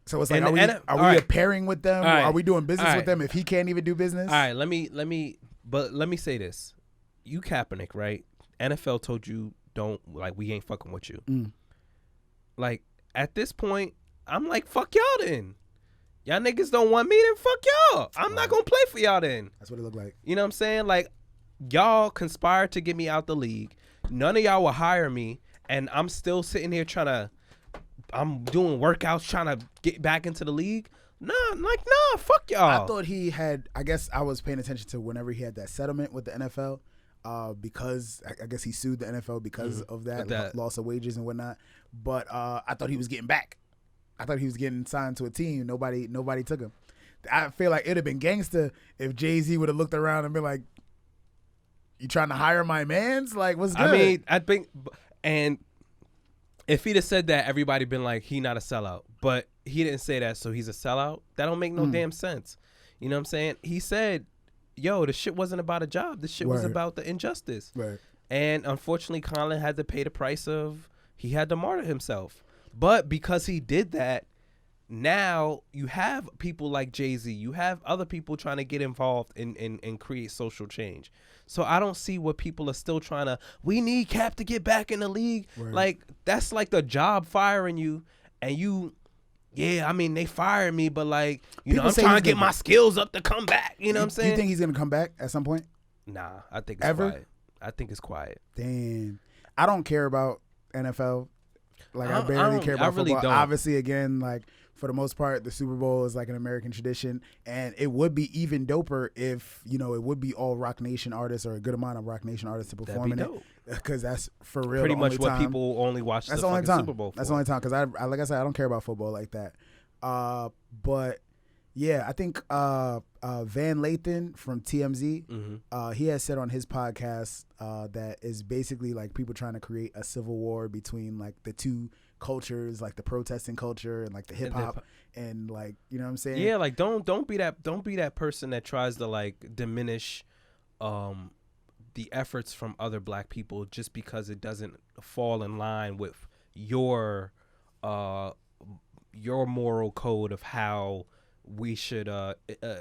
S2: so it's like, are we pairing with them?
S3: Right.
S2: Are we doing business with them if he can't even do business?
S3: All right, let me say this. You Kaepernick, right? NFL told you we ain't fucking with you. Like, at this point, I'm like, fuck y'all then. Y'all niggas don't want me, then fuck y'all. I'm not gonna play for y'all then.
S2: That's what it looked like.
S3: You know what I'm saying? Like, y'all conspired to get me out the league. None of y'all will hire me, and I'm still sitting here I'm doing workouts trying to get back into the league. Nah, fuck y'all.
S2: I thought he had, I guess I was paying attention to whenever he had that settlement with the NFL. because I guess he sued the NFL because of that
S3: That-
S2: loss of wages and whatnot. But I thought he was getting back. I thought he was getting signed to a team. Nobody took him. I feel like it'd have been gangster if Jay-Z would have looked around and been like, "You trying to hire my mans? Like, what's good?"
S3: I mean, I think, and if he'd have said that, everybody been like, he not a sellout. But he didn't say that, so he's a sellout. That don't make no damn sense. You know what I'm saying? He said, yo, the shit wasn't about a job. The shit was
S2: Right.
S3: about the injustice.
S2: Right.
S3: And unfortunately, Colin had to pay the price of, he had to martyr himself. But because he did that, now you have people like Jay-Z, you have other people trying to get involved and create social change. So I don't see what people are still trying to, we need Cap to get back in the league.
S2: Right.
S3: Like, that's like the job firing you, and you, yeah, I mean, they fired me, but like, you
S2: People
S3: know, I'm
S2: say
S3: trying
S2: he's
S3: to get
S2: gonna-
S3: my skills up to come back. You know what I'm saying?
S2: You think he's gonna come back at some point?
S3: Nah, I think it's
S2: Ever?
S3: quiet. I think it's quiet.
S2: Damn. I don't care about NFL. Like, I
S3: I
S2: barely
S3: don't-
S2: care
S3: I
S2: about
S3: really
S2: football.
S3: don't.
S2: Obviously, again, like, for the most part, the Super Bowl is like an American tradition, and it would be even doper if, you know, it would be all Rock Nation artists or a good amount of Rock Nation artists to
S3: That'd
S2: perform
S3: be
S2: in
S3: dope.
S2: it, because that's for real.
S3: Pretty
S2: the
S3: much
S2: only
S3: what
S2: time.
S3: people only watch
S2: That's
S3: the
S2: the only
S3: fucking
S2: time.
S3: Super Bowl for.
S2: That's the only time, because I like I said, I don't care about football like that. But yeah, I think Van Lathan from TMZ,
S3: Mm-hmm.
S2: he has said on his podcast that is basically like people trying to create a civil war between like the two cultures, like the protesting culture and like the hip hop and like, you know what I'm saying?
S3: Yeah, like don't be that person that tries to like diminish the efforts from other black people just because it doesn't fall in line with your moral code of how we should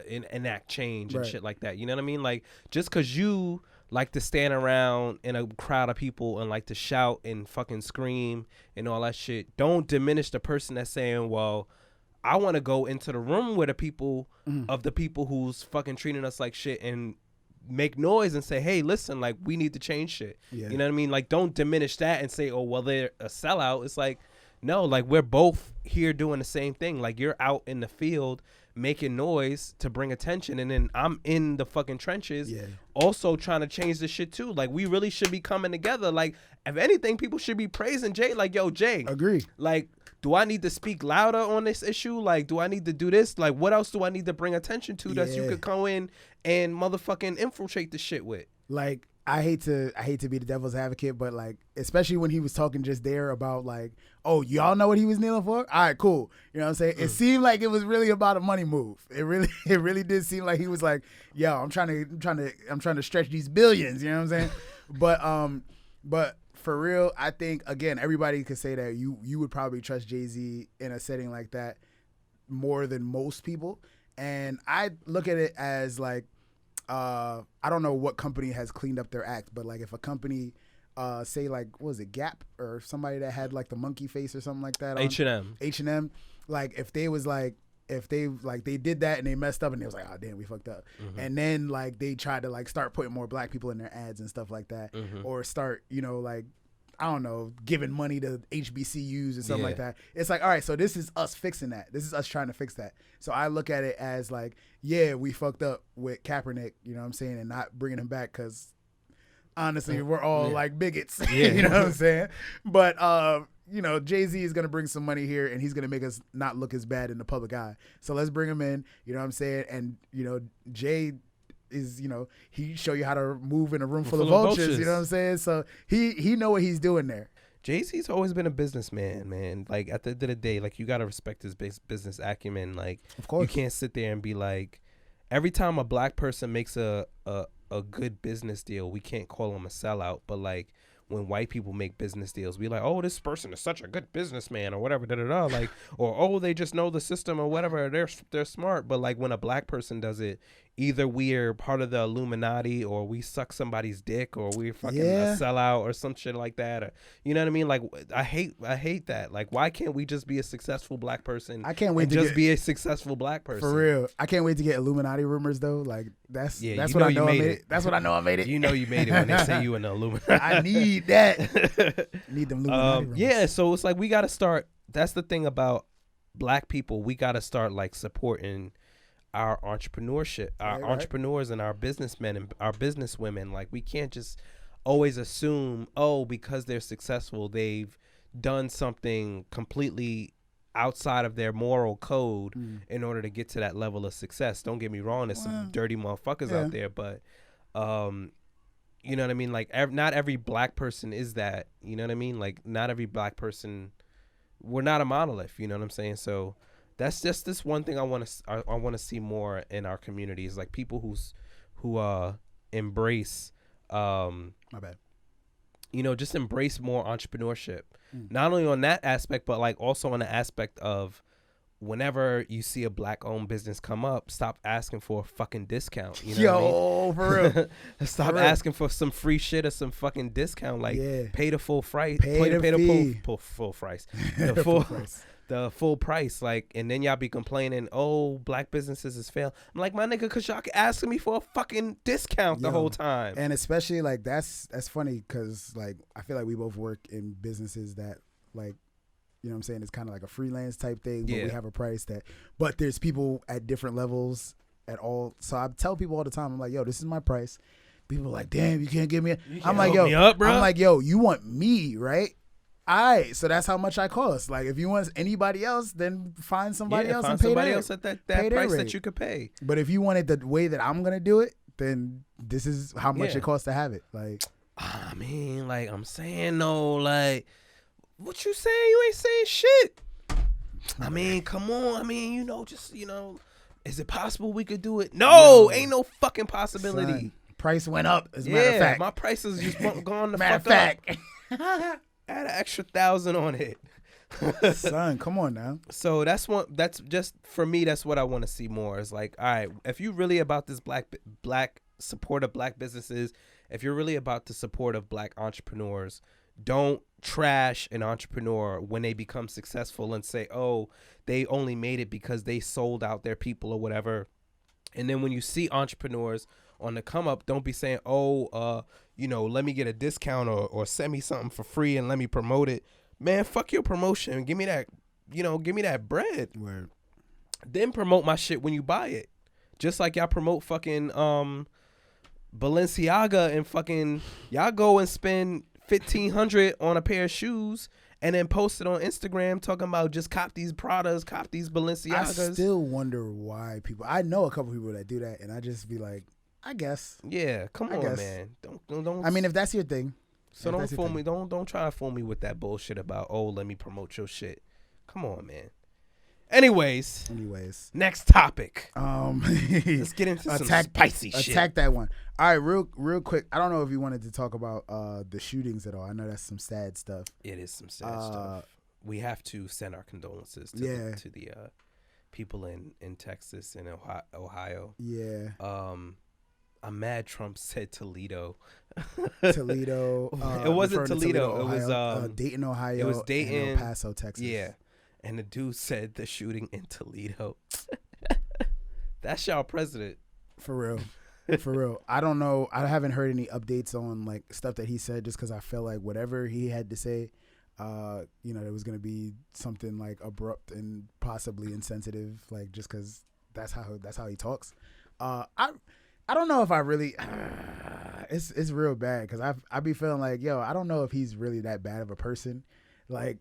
S3: enact change and
S2: Right.
S3: shit like that. You know what I mean? Like, just because you like to stand around in a crowd of people and like to shout and fucking scream and all that shit, don't diminish the person that's saying, well, I want to go into the room with the people of the people who's fucking treating us like shit and make noise and say, hey, listen, like, we need to change shit.
S2: Yeah.
S3: You know what I mean? Like, don't diminish that and say, oh, well, they're a sellout. It's like, no, like, we're both here doing the same thing. Like, you're out in the field making noise to bring attention, and then I'm in the fucking trenches also trying to change the shit too. Like, we really should be coming together. Like, if anything, people should be praising Jay. Like, yo, Jay.
S2: Agree.
S3: Like, do I need to speak louder on this issue? Like, do I need to do this? Like, what else do I need to bring attention to that you
S2: Yeah.
S3: could go in and motherfucking infiltrate the shit with?
S2: Like, I hate to be the devil's advocate, but like, especially when he was talking just there about like, oh, y'all know what he was kneeling for? All right, cool. You know what I'm saying? It seemed like it was really about a money move. It really did seem like he was like, yo, I'm trying to stretch these billions. You know what I'm saying? but for real, I think again, everybody could say that you would probably trust Jay-Z in a setting like that more than most people, and I look at it as like, I don't know what company has cleaned up their act, but like if a company, say like, what was it, Gap or somebody that had like the monkey face or something like that on H&M, like if they did that and they messed up and they was like, oh damn, we fucked up, and then like they tried to like start putting more black people in their ads and stuff like that, or start, you know, like, I don't know, giving money to HBCUs and something like that. It's like, all right, so this is us fixing that. This is us trying to fix that. So I look at it as like, yeah, we fucked up with Kaepernick, you know what I'm saying, and not bringing him back because honestly, we're all like bigots, you know what I'm saying? But, you know, Jay-Z is going to bring some money here and he's going to make us not look as bad in the public eye. So let's bring him in, you know what I'm saying? And, you know, Jay is, you know, he show you how to move in a room full of vultures, you know what I'm saying? So he know what he's doing there.
S3: Jay-Z's always been a businessman, man. Like, at the end of the day, like, you got to respect his business acumen. Like,
S2: Of course.
S3: you can't sit there and be like, every time a black person makes a good business deal, we can't call him a sellout. But, like, when white people make business deals, we like, oh, this person is such a good businessman or whatever, like, or, oh, they just know the system or whatever, they're smart. But, like, when a black person does it, either we're part of the Illuminati or we suck somebody's dick or we're fucking a sellout or some shit like that. Or, you know what I mean? Like, I hate that. Like, why can't we just be a successful black person?
S2: I can't wait
S3: and
S2: to
S3: just
S2: get,
S3: be a successful black person.
S2: for real. I can't wait to get Illuminati rumors though. Like that's
S3: Yeah,
S2: that's
S3: you
S2: what
S3: know
S2: I
S3: you
S2: know I
S3: made
S2: made
S3: it.
S2: it. That's what I know I made it.
S3: You know you made it when they say you in the Illuminati.
S2: I need that. Need them Illuminati rumors.
S3: Yeah, so it's like we got to start. That's the thing about black people. We got to start like supporting our entrepreneurship, our
S2: Right.
S3: entrepreneurs and our businessmen and our businesswomen. Like, we can't just always assume, oh, because they're successful, they've done something completely outside of their moral code in order to get to that level of success. Don't get me wrong, there's some dirty motherfuckers out there, but you know what I mean? Like, not every black person is that. You know what I mean? Like, not every black person. We're not a monolith. You know what I'm saying? So that's just this one thing I want to see more in our communities, like people who embrace
S2: My bad.
S3: you know, just embrace more entrepreneurship. Not only on that aspect, but like also on the aspect of whenever you see a black-owned business come up, stop asking for a fucking discount. You know what I mean?
S2: For real.
S3: Stop asking for some free shit or some fucking discount. Like, pay the full price.
S2: Pay the
S3: full price.
S2: The
S3: The full price. Like, and then y'all be complaining, oh, black businesses is fail. I'm like, my nigga, because y'all asking me for a fucking discount the whole time.
S2: And especially, like, that's funny because, like, I feel like we both work in businesses that, like, you know what I'm saying, it's kind of like a freelance type thing, but we have a price that, but there's people at different levels at all. So I tell people all the time, I'm like, yo, this is my price. People are like, damn, you can't give me I'm like, yo, I'm like, yo, you want me, right? All right, so that's how much I cost. Like, if you want anybody else, then find somebody else and pay
S3: somebody else at that price that you could pay.
S2: But if you want it the way that I'm gonna do it, then this is how much it costs to have it. Like,
S3: I mean, like, I'm saying, no, like, what you saying? You ain't saying shit. I mean, come on. I mean, you know, just, you know, is it possible we could do it? No, ain't no fucking possibility.
S2: Son, price went up, as a matter of fact.
S3: My prices just gone the
S2: matter
S3: fuck
S2: of fact.
S3: up. Add an extra 1,000 on it.
S2: Son, come on now.
S3: So that's just, for me, that's what I want to see more. Is like, all right, if you really about this black support of black businesses, if you're really about the support of black entrepreneurs, don't trash an entrepreneur when they become successful and say, oh, they only made it because they sold out their people or whatever. And then when you see entrepreneurs on the come up, don't be saying, oh, you know, let me get a discount or send me something for free and let me promote it. Man, fuck your promotion. Give me that, you know, give me that bread.
S2: Word.
S3: Then promote my shit when you buy it. Just like y'all promote fucking Balenciaga and fucking, y'all go and spend $1,500 on a pair of shoes and then post it on Instagram talking about just cop these Pradas, cop these Balenciagas.
S2: I still wonder why people, I know a couple people that do that, and I just be like, I guess.
S3: Yeah, come on, man. Don't.
S2: I mean, if that's your thing.
S3: So don't fool me. Don't try to fool me with that bullshit about, oh, let me promote your shit. Come on, man. Anyways, next topic. Let's get into some spicy shit.
S2: Attack that one. All right, real quick. I don't know if you wanted to talk about the shootings at all. I know that's some sad stuff.
S3: It is some sad stuff. We have to send our condolences to the people in Texas and Ohio.
S2: Yeah.
S3: I'm mad Trump said Toledo.
S2: Toledo.
S3: It wasn't Toledo.
S2: Ohio,
S3: it was
S2: Dayton, Ohio.
S3: It was Dayton,
S2: and El Paso, Texas.
S3: Yeah. And the dude said the shooting in Toledo. That's y'all president.
S2: For real. I don't know. I haven't heard any updates on like stuff that he said, just because I feel like whatever he had to say, you know, there was going to be something like abrupt and possibly insensitive, like just because that's how he talks. I don't know if I really. It's real bad because I be feeling like, yo, I don't know if he's really that bad of a person. Like,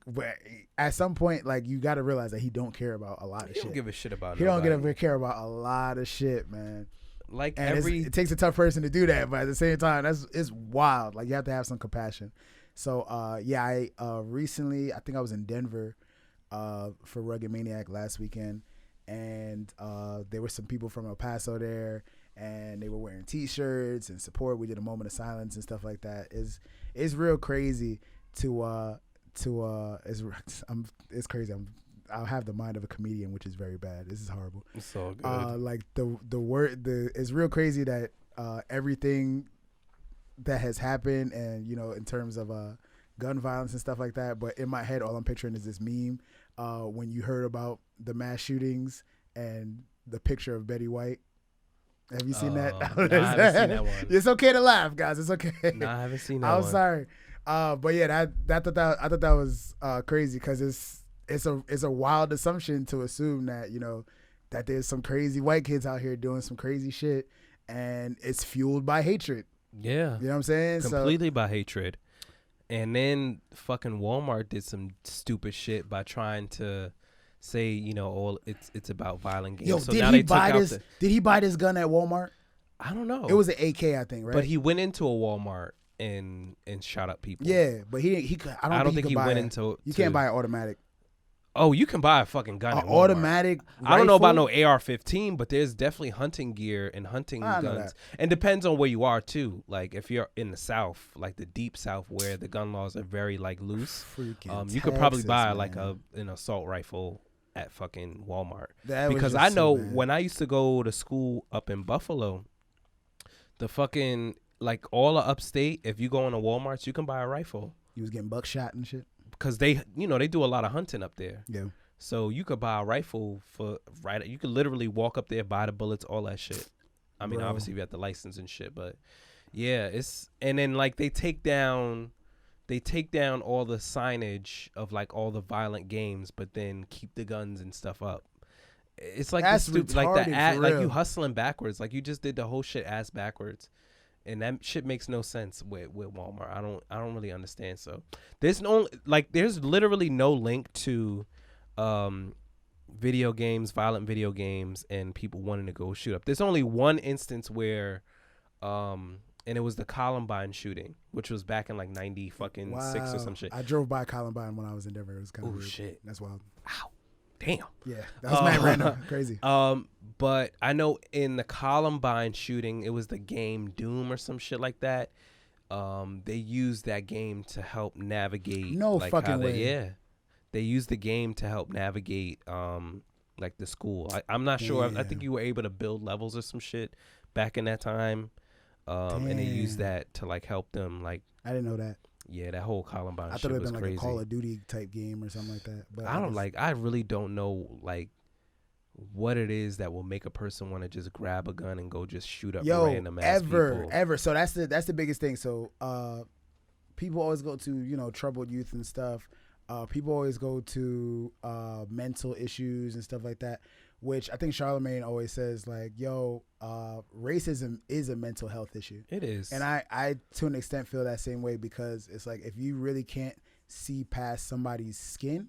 S2: at some point, like, you got to realize that he don't care about a lot of shit.
S3: He don't give a shit about.
S2: He don't care about a lot of shit, man.
S3: Like,
S2: and it takes a tough person to do that, but at the same time, it's wild. Like, you have to have some compassion. So, I recently, I think I was in Denver for Rugged Maniac last weekend, and there were some people from El Paso there, and they were wearing T-shirts and support. We did a moment of silence and stuff like that. It's real crazy it's crazy. I'll have the mind of a comedian, which is very bad. This is horrible.
S3: It's so good.
S2: Like it's real crazy that everything that has happened, and you know, in terms of gun violence and stuff like that. But in my head, all I'm picturing is this meme when you heard about the mass shootings and the picture of Betty White. Have you seen that?
S3: No, I haven't seen that one.
S2: It's okay to laugh, guys. It's okay.
S3: No, I haven't seen that one.
S2: I'm sorry. But yeah, I thought that was crazy because it's a wild assumption to assume that, you know, that there's some crazy white kids out here doing some crazy shit, and it's fueled by hatred.
S3: Yeah.
S2: You know what I'm saying?
S3: Completely by hatred. And then fucking Walmart did some stupid shit by trying to say, you know, all it's about violent games.
S2: Yo,
S3: so
S2: did
S3: now
S2: he
S3: they
S2: buy
S3: took
S2: this?
S3: out
S2: Did he buy this gun at Walmart?
S3: I don't know.
S2: It was an AK, I think, right?
S3: But he went into a Walmart and shot up people.
S2: Yeah, but he I don't think he
S3: went
S2: buy
S3: into.
S2: You can't buy an automatic.
S3: Oh, you can buy a fucking gun.
S2: An
S3: at Walmart.
S2: automatic.
S3: I don't know about
S2: rifle?
S3: no AR-15, but there's definitely hunting gear and hunting
S2: I know
S3: guns.
S2: that.
S3: And depends on where you are too. Like if you're in the South, like the deep South, where the gun laws are very like loose,
S2: Freaking
S3: you could probably
S2: Texas,
S3: buy
S2: man.
S3: like an assault rifle at fucking Walmart.
S2: That was
S3: Because
S2: just
S3: I
S2: so
S3: know
S2: bad.
S3: when I used to go to school up in Buffalo, the fucking like all of upstate, if you go into Walmarts, you can buy a rifle
S2: You was getting buckshot and shit.
S3: because they do a lot of hunting up there.
S2: Yeah.
S3: So you could buy a rifle for you could literally walk up there, buy the bullets, all that shit. I mean,
S2: Bro.
S3: obviously you have the license and shit, but yeah, and then like they take down all the signage of like all the violent games, but then keep the guns and stuff up. It's like
S2: That's
S3: the stupid, like the
S2: retarded,
S3: ad,
S2: for
S3: like you
S2: real.
S3: hustling backwards, like you just did the whole shit ass backwards. And that shit makes no sense with Walmart. I don't really understand. So there's literally no link to video games, violent video games, and people wanting to go shoot up. There's only one instance where and it was the Columbine shooting, which was back in like 90 fucking 6 or some shit.
S2: I drove by Columbine when I was in Denver. It was kind of
S3: Oh
S2: weird.
S3: shit.
S2: That's wild.
S3: Ow. Damn.
S2: Yeah, that was mad random. Crazy.
S3: But I know in the Columbine shooting, it was the game Doom or some shit like that. They used that game to help navigate.
S2: No
S3: like
S2: fucking
S3: how
S2: way.
S3: Yeah, they used the game to help navigate like the school. I'm not sure. I think you were able to build levels or some shit back in that time. And they used
S2: Damn.
S3: that to like help them like.
S2: I didn't know that.
S3: Yeah, that whole Columbine
S2: I
S3: shit
S2: thought it
S3: was
S2: had been
S3: crazy.
S2: like a Call of Duty type game or something like that. But
S3: I don't
S2: guess-
S3: I really don't know like what it is that will make a person want to just grab a gun and go just shoot up random ass people.
S2: ever. So that's the biggest thing. So people always go to troubled youth and stuff. People always go to mental issues and stuff like that, which I think Charlemagne always says like, yo, racism is a mental health issue.
S3: It is.
S2: And I to an extent feel that same way, because it's like if you really can't see past somebody's skin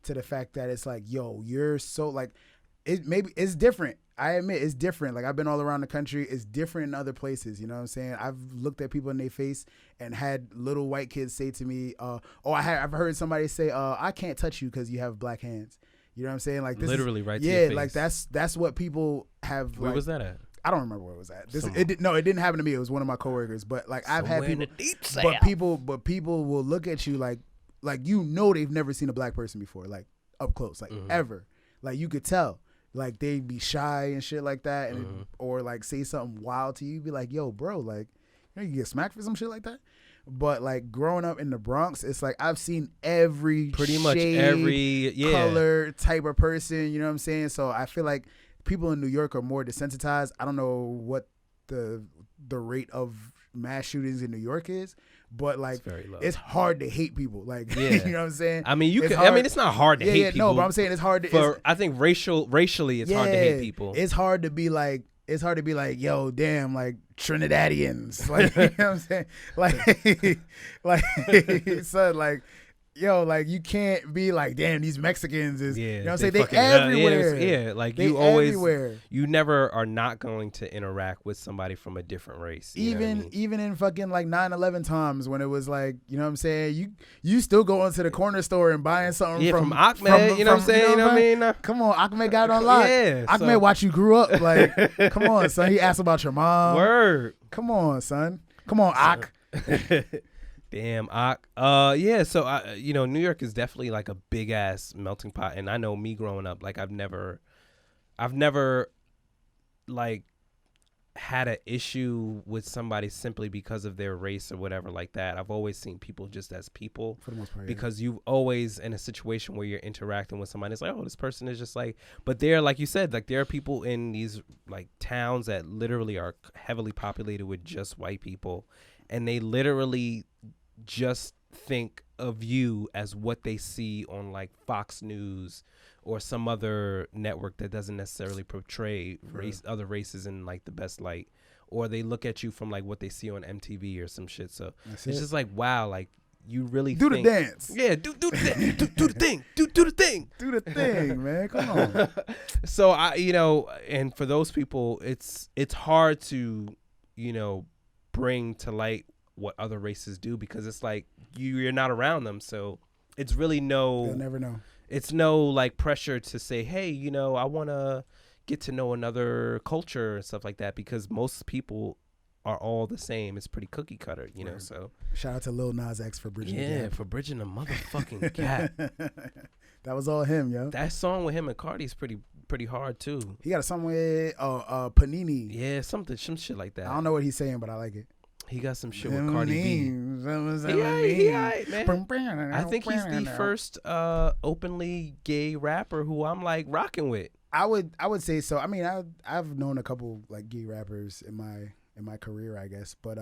S2: to the fact that it's like, yo, you're so like, it's different. I admit it's different. Like I've been all around the country. It's different in other places. You know what I'm saying? I've looked at people in their face and had little white kids say to me, I've heard somebody say, I can't touch you because you have black hands. You know what I'm saying? Like this
S3: literally right to
S2: yeah,
S3: your face.
S2: like that's what people have.
S3: Where
S2: like,
S3: was that at?
S2: I don't remember where it was at.
S3: Somewhere.
S2: It didn't happen to me. It was one of my coworkers. But like I've had
S3: Somewhere in
S2: people,
S3: the deep
S2: but people will look at you like they've never seen a black person before, like up close, like ever. Like you could tell, like they'd be shy and shit like that, and or like say something wild to you, be like, "Yo, bro, like you get smacked for some shit like that." But like growing up in the Bronx, it's like I've seen
S3: Pretty much every
S2: color type of person. You know what I'm saying? So I feel like people in New York are more desensitized. I don't know what the rate of mass shootings in New York is, but like
S3: It's very low.
S2: it's hard to hate people. Like
S3: Yeah.
S2: you know what I'm saying?
S3: I mean,
S2: It's hard-
S3: it's not hard to hate people.
S2: No, but I'm saying it's hard to.
S3: I think racially, it's hard to hate people.
S2: It's hard to be like, yo, damn, like Trinidadians, like you know what I'm saying, like son, like. Yo, like you can't be like, damn, these Mexicans is, you know what I'm saying? They everywhere.
S3: Like
S2: They
S3: you always,
S2: everywhere.
S3: you never are not going to interact with somebody from a different race. You know what I mean?
S2: Even in fucking like 9/11 times when it was like, you know what I'm saying? You still go into the corner store and buying something
S3: from Ahmed, you know what I'm saying? You know what I mean?
S2: Come on, Ahmed got it on lock.
S3: Yeah,
S2: Ahmed
S3: so-
S2: watch you grew up. Like, come on, son. He asked about your mom.
S3: Word.
S2: Come on, son. Come on, Ak.
S3: Damn, yeah. So New York is definitely like a big ass melting pot, and I know me growing up, like I've never like had an issue with somebody simply because of their race or whatever like that. I've always seen people just as people,
S2: For the most part, yeah.
S3: because you've always in a situation where you're interacting with somebody. It's like, oh, this person is just like, but there, like you said, like there are people in these like towns that literally are heavily populated with just white people, and they literally just think of you as what they see on like Fox News or some other network that doesn't necessarily portray other races in like the best light, or they look at you from like what they see on MTV or some shit. So it's just like, wow, like you really
S2: do the dance.
S3: Yeah, do the thing. do the thing. Do the thing.
S2: Do the thing, man. Come on.
S3: So and for those people, it's hard to, bring to light what other races do, because it's like you're not around them, so it's really
S2: they'll never know.
S3: It's no like pressure to say, hey, I want to get to know another culture and stuff like that, because most people are all the same. It's pretty cookie cutter, know. So
S2: shout out to Lil Nas X for bridging the gap.
S3: Yeah, for bridging the motherfucking gap.
S2: That was all him, yo.
S3: That song with him and Cardi's pretty hard too.
S2: He got a song with Panini.
S3: Yeah, some shit like that.
S2: I don't know what he's saying, but I like it.
S3: He got some shit with Cardi B. He aight, man. I think he's the first openly gay rapper who I'm like rocking with.
S2: I would say so. I mean, I've known a couple like gay rappers in my career, I guess. But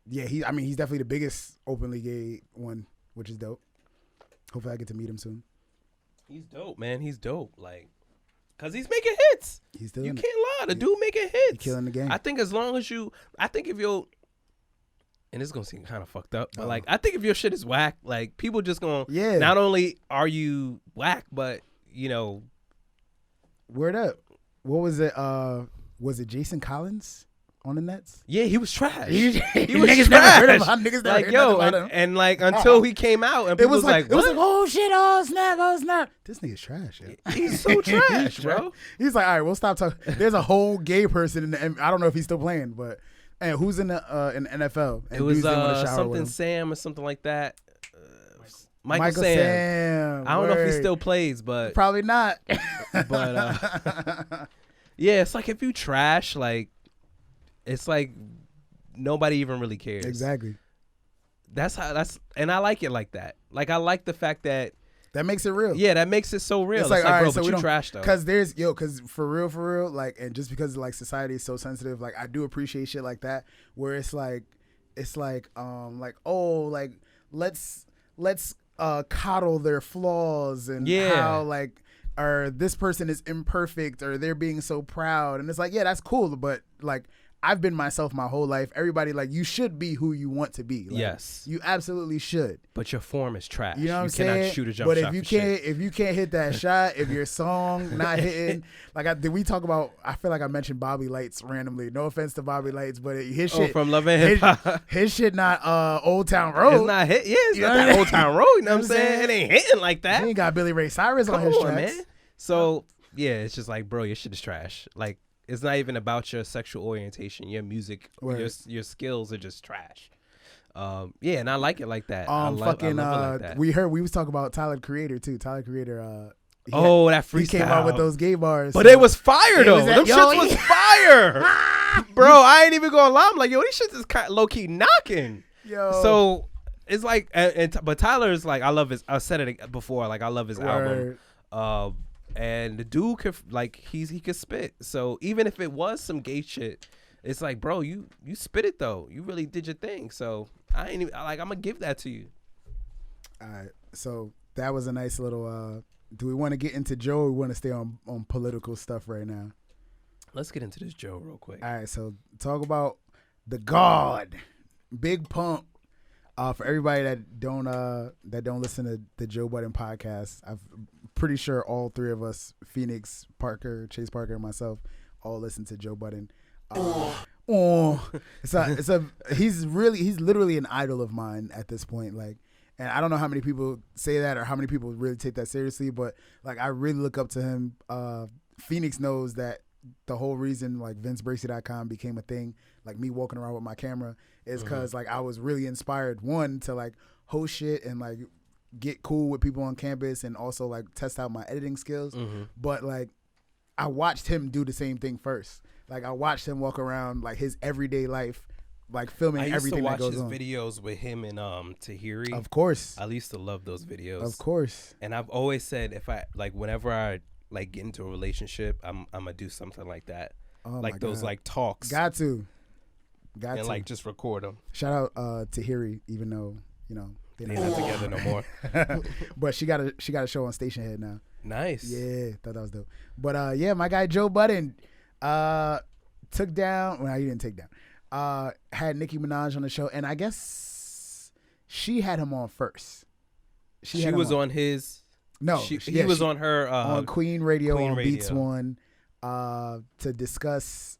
S2: yeah, he's definitely the biggest openly gay one, which is dope. Hopefully I get to meet him soon.
S3: He's dope, man. He's dope. Like, cause he's making hits.
S2: He's still.
S3: You can't lie. The dude making hits.
S2: He's killing the game.
S3: I think as long as if you'll, and it's gonna seem kind of fucked up, but like I think if your shit is whack, like people just gonna not only are you whack, but
S2: Word up. What was it? Was it Jason Collins on the Nets?
S3: Yeah, he was trash. He was
S2: niggas
S3: trash.
S2: Never heard of him. Niggas never
S3: like, yo, and like until he came out, and
S2: it
S3: people
S2: was like,
S3: what?
S2: Oh shit, oh snap. This nigga's trash. Yeah.
S3: He's so trash, bro.
S2: He's like, all right, we'll stop talking. There's a whole gay person in the. I don't know if he's still playing, but and who's in the NFL? And
S3: it was
S2: something
S3: Sam or something like that.
S2: Michael Sam.
S3: I don't know if he still plays, but
S2: probably not.
S3: But yeah, it's like if you trash, like it's like nobody even really cares.
S2: Exactly.
S3: And I like it like that. Like I like the fact that
S2: makes it real.
S3: Yeah, that makes it so real.
S2: It's like, all right,
S3: bro,
S2: so
S3: but you trash though.
S2: Because for real, like, and just because like society is so sensitive, like I do appreciate shit like that, where it's like oh, like let's coddle their flaws and how like or this person is imperfect or they're being so proud, and it's like, yeah, that's cool, but like I've been myself my whole life. Everybody, like, you should be who you want to be. Like,
S3: yes,
S2: you absolutely should.
S3: But your form is trash.
S2: You know what I'm
S3: saying? You cannot shoot a jump
S2: shot.
S3: But
S2: if you can't hit that shot, if your song not hitting, like did we talk about? I feel like I mentioned Bobby Lights randomly. No offense to Bobby Lights, but his shit
S3: from Love and Hip Hop.
S2: His shit not Old Town Road.
S3: It's not hit. Yeah, it's not that Old Town Road. You know what I'm saying? It ain't hitting like that.
S2: He ain't got Billy Ray Cyrus on his tracks,
S3: man. So yeah, it's just like, bro, your shit is trash. Like. It's not even about your sexual orientation. Your music, your skills are just trash. Yeah, and I like it like that. I love it like that.
S2: We was talking about Tyler Creator too. Tyler Creator.
S3: That freestyle.
S2: He came out with those gay bars,
S3: but it was fire though. Them shits was fire, bro. I ain't even gonna lie. I'm like, yo, these shits is kind of low key knocking.
S2: Yo.
S3: So it's like, but Tyler's like, I love his. I said it before. Like, I love his album. And the dude could he could spit. So even if it was some gay shit, it's like, bro, you spit it though. You really did your thing. So I ain't even I'm gonna give that to you.
S2: All right. So that was a nice little. Do we want to get into Joe? Or we want to stay on political stuff right now?
S3: Let's get into this Joe real quick.
S2: All right. So talk about the God, Big Pump. For everybody that don't listen to the Joe Budden podcast, I'm pretty sure all three of us, Phoenix, Parker, Chase Parker, and myself, all listen to Joe Budden. He's literally an idol of mine at this point. Like, and I don't know how many people say that or how many people really take that seriously, but like I really look up to him. Phoenix knows that the whole reason like VinceBracy.com became a thing, like me walking around with my camera, is because like I was really inspired, one, to like host shit and like get cool with people on campus and also like test out my editing skills. But like I watched him do the same thing first. Like I watched him walk around like his everyday life, like filming everything that goes on.
S3: I used to watch his videos with him and Tahiri.
S2: Of course.
S3: I used to love those videos.
S2: Of course.
S3: And I've always said if I whenever I like get into a relationship, I'm gonna do something like that. Like those like talks.
S2: Got to.
S3: And like just record them.
S2: Shout out Tahiri, even though
S3: They're not together no more.
S2: But she got a show on Station Head now.
S3: Nice.
S2: Yeah, thought that was dope. But yeah, my guy Joe Budden took down. Well, he didn't take down. Had Nicki Minaj on the show, and I guess she had him on first.
S3: She was on his.
S2: No,
S3: he was on her
S2: on Queen Radio
S3: Queen
S2: on
S3: Radio.
S2: Beats One to discuss.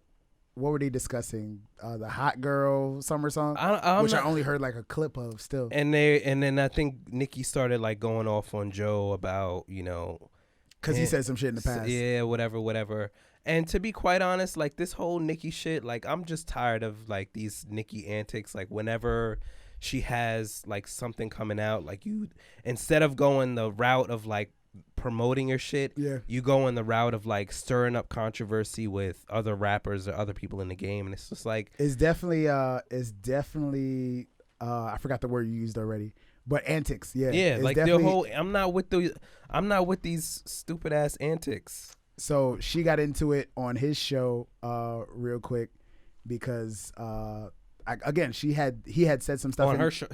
S2: What were they discussing? The Hot Girl summer song, which I only heard like a clip of still.
S3: And then I think Nicki started like going off on Joe about
S2: because he said some shit in the past.
S3: Yeah, whatever. And to be quite honest, like this whole Nicki shit, like I'm just tired of like these Nicki antics. Like whenever she has like something coming out, like you, instead of going the route of like promoting your shit, you go in the route of like stirring up controversy with other rappers or other people in the game, and it's just like
S2: it's definitely I forgot the word you used already, but antics. Yeah,
S3: like the whole I'm not with these stupid ass antics.
S2: So she got into it on his show real quick because he had said some stuff
S3: on her show.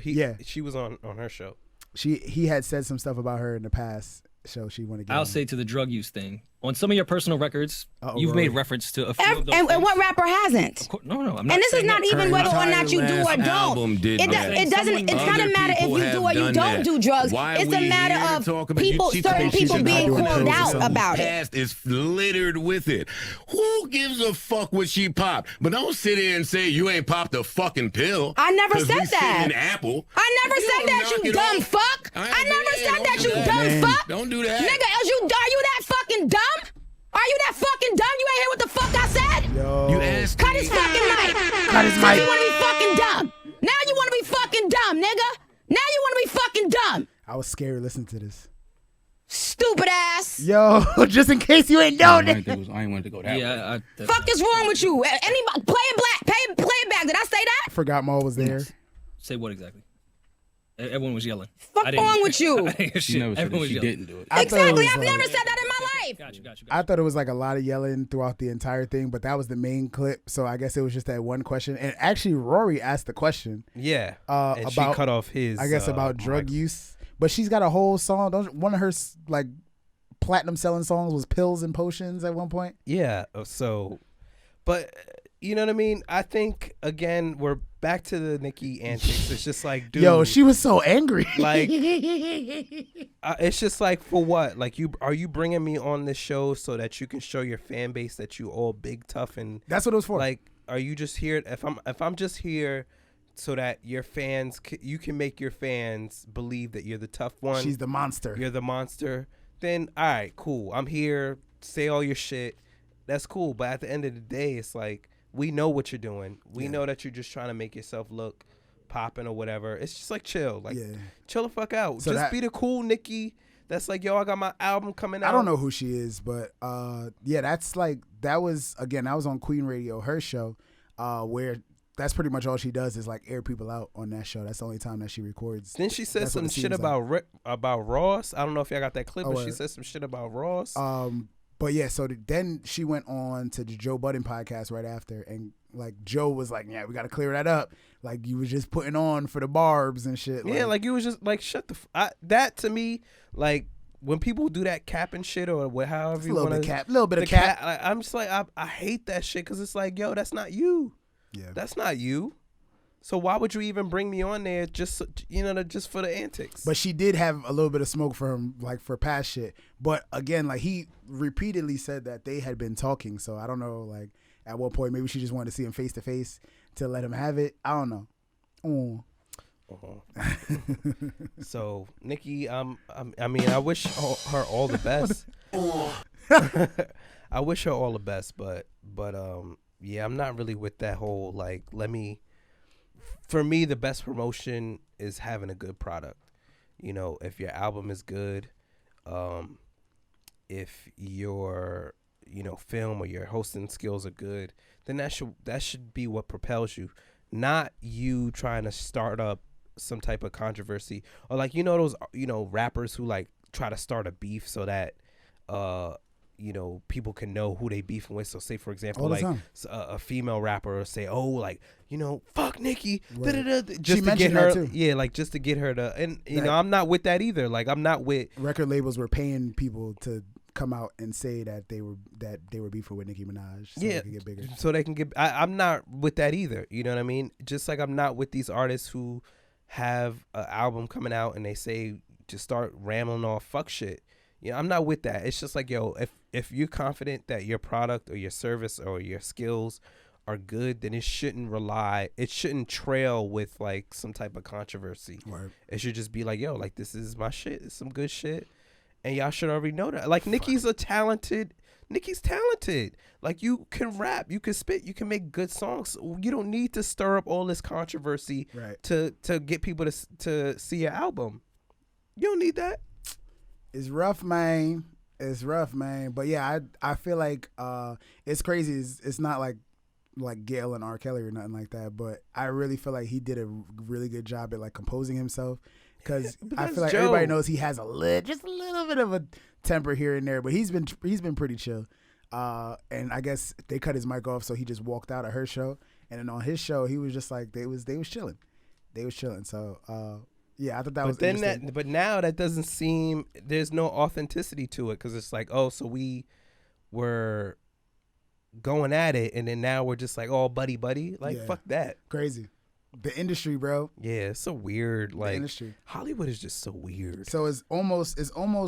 S3: She was on her show.
S2: He had said some stuff about her in the past, so she wanted to get
S5: I'll say to the drug use thing. On some of your personal records, you've made reference to a few of those
S6: and
S5: things.
S6: what rapper hasn't?
S5: No, I'm not.
S6: And this is
S5: saying
S6: not
S5: that.
S6: even whether or not you do or
S7: album
S6: don't.
S7: did that.
S6: It doesn't. It's not a matter if you do or you don't do drugs. It's a matter of people, certain people being called out about it.
S7: Past is littered with it. Who gives a fuck what she popped? But don't sit here and say you ain't popped a fucking pill.
S6: I never
S7: 'cause
S6: said
S7: we
S6: that.
S7: sitting in Apple.
S6: I never said that, you dumb fuck. I never said that, you dumb fuck.
S7: Don't do that.
S6: Nigga, are you that fucking dumb? Are you that fucking dumb? You ain't hear what the fuck I said?
S2: Yo.
S7: You asked
S6: Cut his fucking mic.
S2: Cut his
S6: Now
S2: mic.
S6: you want to be fucking dumb. Now you want to be fucking dumb, nigga. Now you want to be fucking dumb.
S2: I was scared listening to this.
S6: Stupid ass.
S2: Yo, just in case you ain't know that.
S8: I ain't wanted to go that way.
S5: Yeah,
S6: Fuck is wrong with you? Anybody play it back. Did I say that?
S2: Forgot Mo was there.
S5: say what exactly? Everyone was yelling.
S6: Fuck wrong with you?
S5: I didn't hear
S8: She
S5: shit.
S8: never said
S5: Everyone
S8: that
S5: was
S8: she
S5: yelling.
S8: didn't do it.
S6: Exactly. I've never said that in my life.
S5: Got you.
S2: I thought it was like a lot of yelling throughout the entire thing, but that was the main clip. So I guess it was just that one question. And actually, Rory asked the question.
S3: Yeah, and
S2: about,
S3: she cut off his.
S2: I guess about drug use, but she's got a whole song. One of her like platinum selling songs was "Pills and Potions" at one point.
S3: Yeah. So, but you know what I mean? I think again we're back to the Nicki antics. It's just like, dude.
S2: Yo, she was so angry.
S3: Like, it's just like, for what? Like, are you bringing me on this show so that you can show your fan base that you all big, tough, and
S2: that's what it was for.
S3: Like, are you just here? If I'm just here so that your fans, you can make your fans believe that you're the tough one.
S2: She's the monster.
S3: You're the monster. Then all right, cool. I'm here. Say all your shit. That's cool. But at the end of the day, it's like, we know what you're doing. We know that you're just trying to make yourself look popping or whatever. It's just like, chill. Like, chill the fuck out.
S2: So
S3: just be the cool Nicki that's like, yo, I got my album coming out.
S2: I don't know who she is, but yeah, that's like, that was on Queen Radio, her show, where that's pretty much all she does is like air people out on that show. That's the only time that she records.
S3: Then she said some shit about Ross. I don't know if y'all got that clip, but she said some shit about Ross.
S2: But yeah, so then she went on to the Joe Budden podcast right after, and like Joe was like, "Yeah, we got to clear that up. Like you was just putting on for the barbs and shit."
S3: Yeah, like you was just like, shut the. That to me, like when people do that cap and shit or however you want to
S2: little bit of cap.
S3: I'm just like, I hate that shit because it's like, yo, that's not you.
S2: Yeah,
S3: that's not you. So why would you even bring me on there just just for the antics?
S2: But she did have a little bit of smoke for him, like for past shit. But again, like he repeatedly said that they had been talking. So I don't know, like at what point maybe she just wanted to see him face to face to let him have it. I don't know.
S3: So Nicki, I mean, I wish her all the best. I wish her all the best, but yeah, I'm not really with that whole like for me, the best promotion is having a good product. You know, if your album is good, if your film or your hosting skills are good, then that should be what propels you, not you trying to start up some type of controversy or like those rappers who like try to start a beef so that people can know who they beefing with. So say for example,
S2: All the
S3: like
S2: time.
S3: a female rapper will say, "Oh, like fuck Nicki,"
S2: Right.
S3: just to get her, like just to get her to, and I'm not with that either. Like I'm not with
S2: record labels were paying people to come out and say that they were beefing with Nicki Minaj. So they can get bigger.
S3: So they can get. I'm not with that either. You know what I mean? Just like I'm not with these artists who have an album coming out and they say just start rambling off fuck shit. I'm not with that. It's just like, if you're confident that your product or your service or your skills are good, then it shouldn't trail with like some type of controversy. Right. It should just be like, like this is my shit. It's some good shit. And y'all should already know that. Like Nicki's talented. Like you can rap, you can spit, you can make good songs. You don't need to stir up all this controversy to get people to see your album. You don't need that.
S2: It's rough, man. But yeah, I feel like it's crazy. It's not like Gail and R. Kelly or nothing like that. But I really feel like he did a really good job at like composing himself. Because I feel like everybody knows he has just a little bit of a temper here and there, but he's been pretty chill. And I guess they cut his mic off, so he just walked out of her show. And then on his show, he was just like they was chilling. So yeah, I thought that was interesting.
S3: But now that doesn't seem. There's no authenticity to it because it's like, so we were going at it, and then now we're just like, buddy, like fuck that.
S2: Crazy. The industry, bro.
S3: Yeah, it's so weird. Like
S2: industry.
S3: Hollywood is just so weird.
S2: So it's almost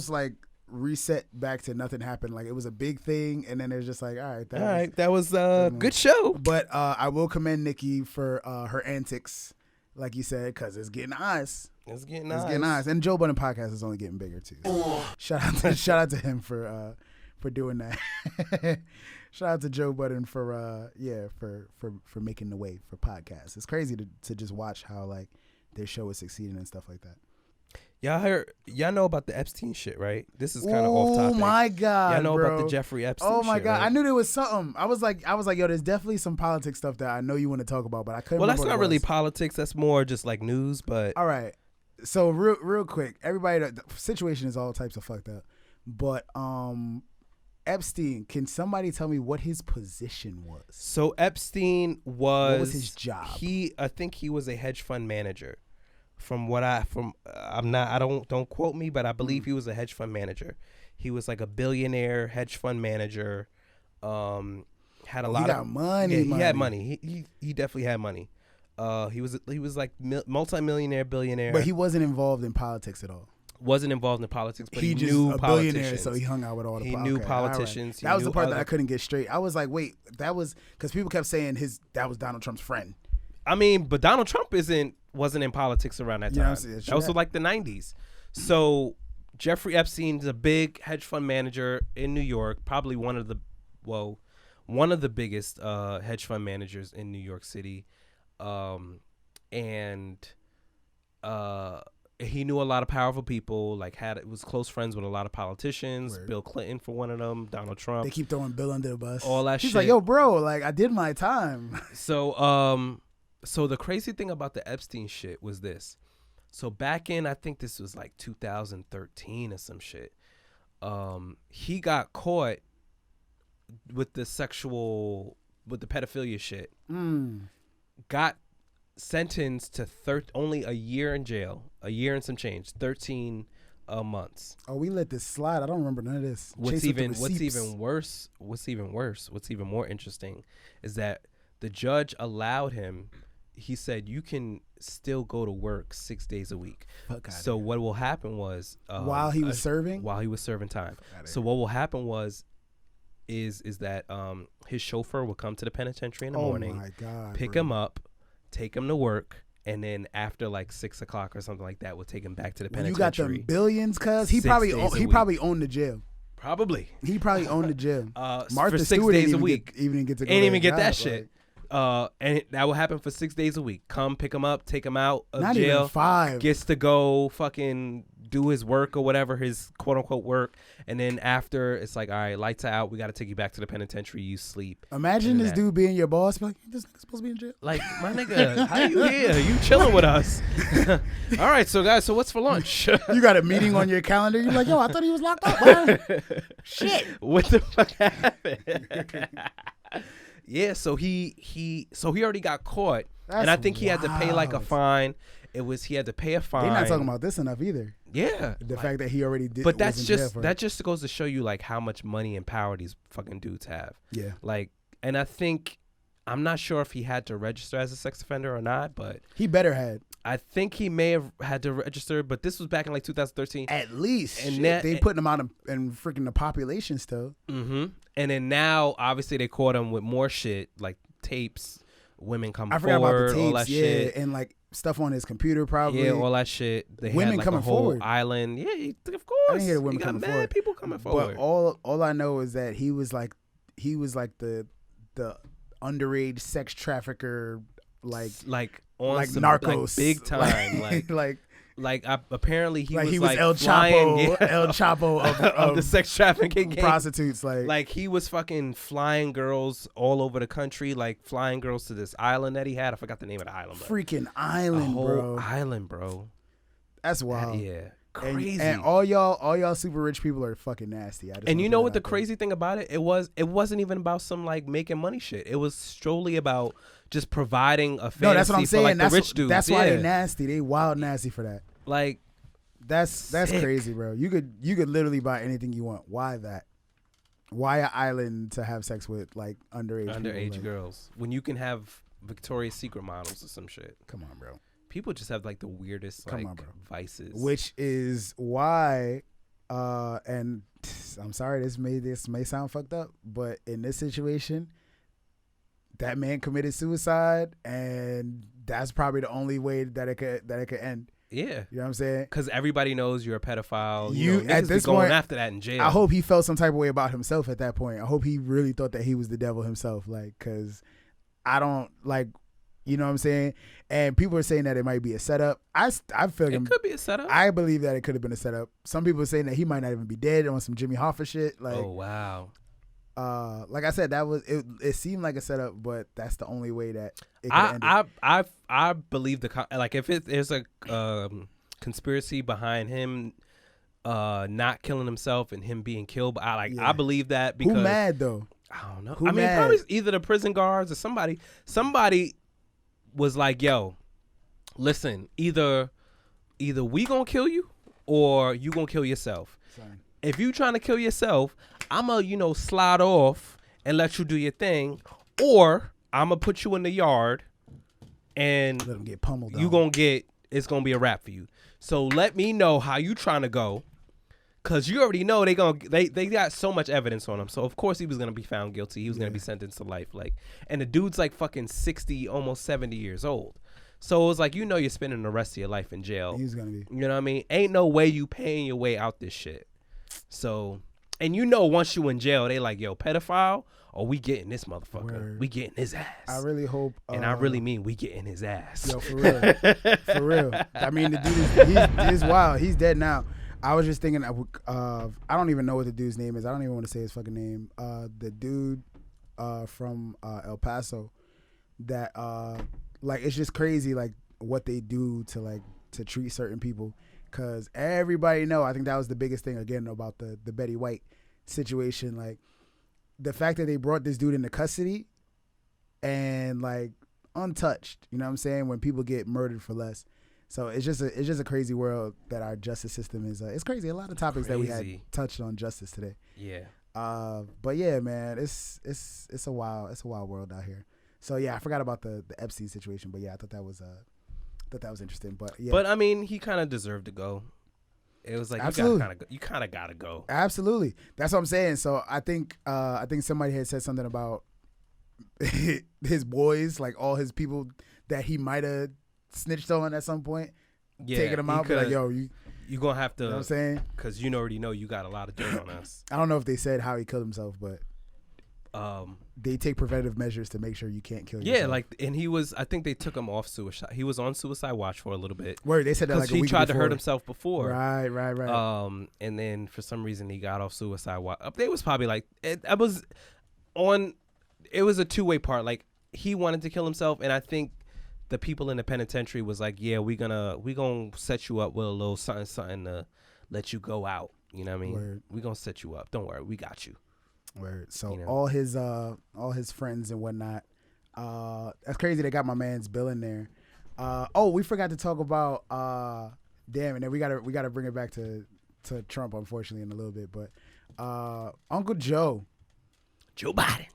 S2: like reset back to nothing happened. Like it was a big thing, and then there's just like, all right,
S3: that was a good show.
S2: But I will commend Nicki for her antics, like you said, because it's getting eyes.
S3: It's getting eyes.
S2: And Joe Budden podcast is only getting bigger too. So shout out to him for doing that. Shout out to Joe Budden for making the way for podcasts. It's crazy to just watch how like their show is succeeding and stuff like that.
S3: Y'all know about the Epstein shit, right? This is kind of off topic.
S2: Oh my God,
S3: y'all know
S2: bro.
S3: about the Jeffrey Epstein shit.
S2: Oh my God,
S3: right?
S2: I knew there was something. I was like, yo, there's definitely some politics stuff that I know you want to talk about, but I couldn't.
S3: Well, that's not really
S2: was.
S3: Politics. That's more just like news. But
S2: all right, so real quick, everybody, the situation is all types of fucked up, but Epstein, can somebody tell me what his position was?
S3: So Epstein was.
S2: What was his job?
S3: I think he was a hedge fund manager. Don't quote me, but I believe he was a hedge fund manager. He was like a billionaire hedge fund manager. Had a lot of
S2: money.
S3: Yeah, he had money. He definitely had money. He was like multi-millionaire, billionaire.
S2: But he wasn't involved in politics at all.
S3: Wasn't involved in politics, but he
S2: just
S3: knew
S2: a
S3: politicians.
S2: Billionaire, so he hung out with all the.
S3: He knew politicians.
S2: Right. That was the part that I couldn't get straight. I was like, wait, that was because people kept saying that was Donald Trump's friend.
S3: I mean, but Donald Trump wasn't in politics around that time. That was like the 90s. So Jeffrey Epstein is a big hedge fund manager in New York, probably one of the biggest hedge fund managers in New York City, and he knew a lot of powerful people. Like was close friends with a lot politicians. Word. Bill Clinton for one of them. Donald Trump.
S2: They keep throwing Bill under the bus.
S3: All that shit.
S2: He's like, yo, bro, like I did my time.
S3: So the crazy thing about the Epstein shit was this. So back in, I think this was like 2013 or some shit. He got caught with the pedophilia shit. Got sentenced to only a year in jail, a year and some change, 13 months.
S2: Oh, we let this slide. I don't remember none of this.
S3: What's even more interesting is that the judge allowed him. He said you can still go to work 6 days a week. So what will happen was
S2: while he was serving
S3: time. So what will happen is that his chauffeur will come to the penitentiary in the morning,
S2: my God,
S3: pick him up, take him to work, and then after like 6 o'clock or something like that, we'll take him back to the penitentiary.
S2: You got them billions, cuz he probably owned the jail.
S3: Probably.
S2: He probably owned the jail.
S3: Martha for 6 days a week.
S2: Even get to go
S3: ain't
S2: to
S3: even get
S2: job,
S3: that shit. And that will happen for 6 days a week. Come pick him up, take him out of
S2: not
S3: jail.
S2: Even 5.
S3: Gets to go fucking do his work or whatever, his quote unquote work, and then after it's like, all right, lights are out, we got to take you back to the penitentiary. You sleep.
S2: Imagine this dude being your boss. Be like, this nigga's supposed to be in jail.
S3: Like, my nigga, how you here? You chilling with us? All right, so guys, so what's for lunch?
S2: You got a meeting on your calendar. You're like, yo, I thought he was locked up. Wow. Shit.
S3: What the fuck happened? Yeah, so he already got caught, and I think he had to pay like a fine. He had to pay a fine.
S2: They're not talking about this enough either.
S3: Yeah,
S2: the fact that he already did.
S3: But that just goes to show you like how much money and power these fucking dudes have.
S2: Yeah,
S3: like, and I think I'm not sure if he had to register as a sex offender or not, but
S2: he better had.
S3: I think he may have had to register, but this was back in like 2013.
S2: At least,
S3: and
S2: they putting him out in freaking the population still.
S3: Mm-hmm. And then now, obviously, they caught him with more shit like tapes, women coming forward,
S2: about the tapes,
S3: all that shit,
S2: and like stuff on his computer, probably.
S3: Yeah, all that shit. They
S2: women
S3: had like
S2: coming
S3: a whole
S2: forward.
S3: Island. Yeah, of course.
S2: I didn't hear the women coming forward.
S3: People coming forward.
S2: But all I know is that he was like the underage sex trafficker, like
S3: on
S2: like
S3: some,
S2: narcos,
S3: like big time, apparently he was
S2: El
S3: flying,
S2: Chapo, El Chapo
S3: of the sex trafficking game.
S2: Prostitutes, like
S3: he was fucking flying girls all over the country, like flying girls to this island that he had. I forgot the name of the island.
S2: Freaking island,
S3: bro. Island, bro.
S2: That's wild.
S3: Yeah. Crazy.
S2: And all y'all super rich people are fucking nasty.
S3: And you know what the crazy thing about it? It wasn't even about some like making money shit. It was solely about just providing a fantasy.
S2: No, that's what I'm saying.
S3: For, like,
S2: that's
S3: the rich dudes.
S2: That's why they nasty. They wild nasty for that.
S3: Like,
S2: that's crazy, bro. You could literally buy anything you want. Why that? Why an island to have sex with like underage
S3: girls when you can have Victoria's Secret models or some shit?
S2: Come on, bro.
S3: People just have like the weirdest vices.
S2: Which is why, and I'm sorry, this may sound fucked up, but in this situation, that man committed suicide, and that's probably the only way that it could end.
S3: Yeah,
S2: you know what I'm saying?
S3: Because everybody knows you're a pedophile.
S2: You
S3: at this
S2: point
S3: after that in jail.
S2: I hope he felt some type of way about himself at that point. I hope he really thought that he was the devil himself. Like, because I don't like. You know what I'm saying? And people are saying that it might be a setup. I feel like
S3: it could be a setup.
S2: I believe that it could have been a setup. Some people are saying that he might not even be dead on some Jimmy Hoffa shit. Like,
S3: oh wow.
S2: Like I said, that was it seemed like a setup, but that's the only way that it could end.
S3: I believe if there's a conspiracy behind him not killing himself and him being killed, I believe that because
S2: who mad though?
S3: I don't know.
S2: Who mad?
S3: Probably either the prison guards or somebody was like, yo, listen, either we gonna kill you or you gonna kill yourself.
S2: Sorry.
S3: If you trying to kill yourself, I'ma slide off and let you do your thing, or I'ma put you in the yard and
S2: let them get pummeled.
S3: It's gonna be a wrap for you. So let me know how you trying to go. Cause you already know they got so much evidence on him, so of course he was gonna be found guilty. He was gonna be sentenced to life, and the dude's like fucking 60, almost 70 years old. So it was like, you're spending the rest of your life in jail.
S2: He's gonna be.
S3: You know what I mean? Ain't no way you paying your way out this shit. So, and once you in jail, they like, yo, pedophile, or we getting this motherfucker.
S2: Word.
S3: We getting his ass.
S2: I really hope,
S3: and I really mean we getting his ass.
S2: Yo, for real, for real. I mean, the dude he's wild. He's dead now. I was just thinking of I don't even know what the dude's name is. I don't even want to say his fucking name. The dude from El Paso that like, it's just crazy like what they do to treat certain people, because everybody know. I think that was the biggest thing again about the Betty White situation. Like, the fact that they brought this dude into custody and like untouched. You know what I'm saying? When people get murdered for less. So it's just a crazy world that our justice system is. It's crazy. A lot of topics that we had touched on justice today.
S3: Yeah.
S2: But yeah, man, it's a wild world out here. So yeah, I forgot about the Epstein situation, but yeah, I thought that was interesting. But yeah.
S3: But I mean, he kind of deserved to go. It was like, you kind of gotta go.
S2: Absolutely. That's what I'm saying. So I think somebody had said something about his boys, like all his people that he might have snitched on at some point, taking them out, be like, yo, you
S3: gonna have to,
S2: you know what I'm saying?
S3: Because you already know you got a lot of dirt on us.
S2: I don't know if they said how he killed himself, but they take preventative measures to make sure you can't kill yourself.
S3: Yeah, like, and he was. I think they took him off suicide. He was on suicide watch for a little bit.
S2: Word, they said that like a week
S3: he tried
S2: before.
S3: to hurt himself before.
S2: Right.
S3: And then for some reason he got off suicide watch. It was probably like it was on. It was a two-way part. Like he wanted to kill himself, and I think the people in the penitentiary was like, "Yeah, we gonna set you up with a little something to let you go out." You know what I mean?
S2: Word.
S3: We gonna set you up. Don't worry, we got you.
S2: Word. So
S3: You know?
S2: all his friends and whatnot. That's crazy. They got my man's Bill in there. We forgot to talk about damn, and then we gotta bring it back to Trump, unfortunately, in a little bit. But Uncle Joe Biden,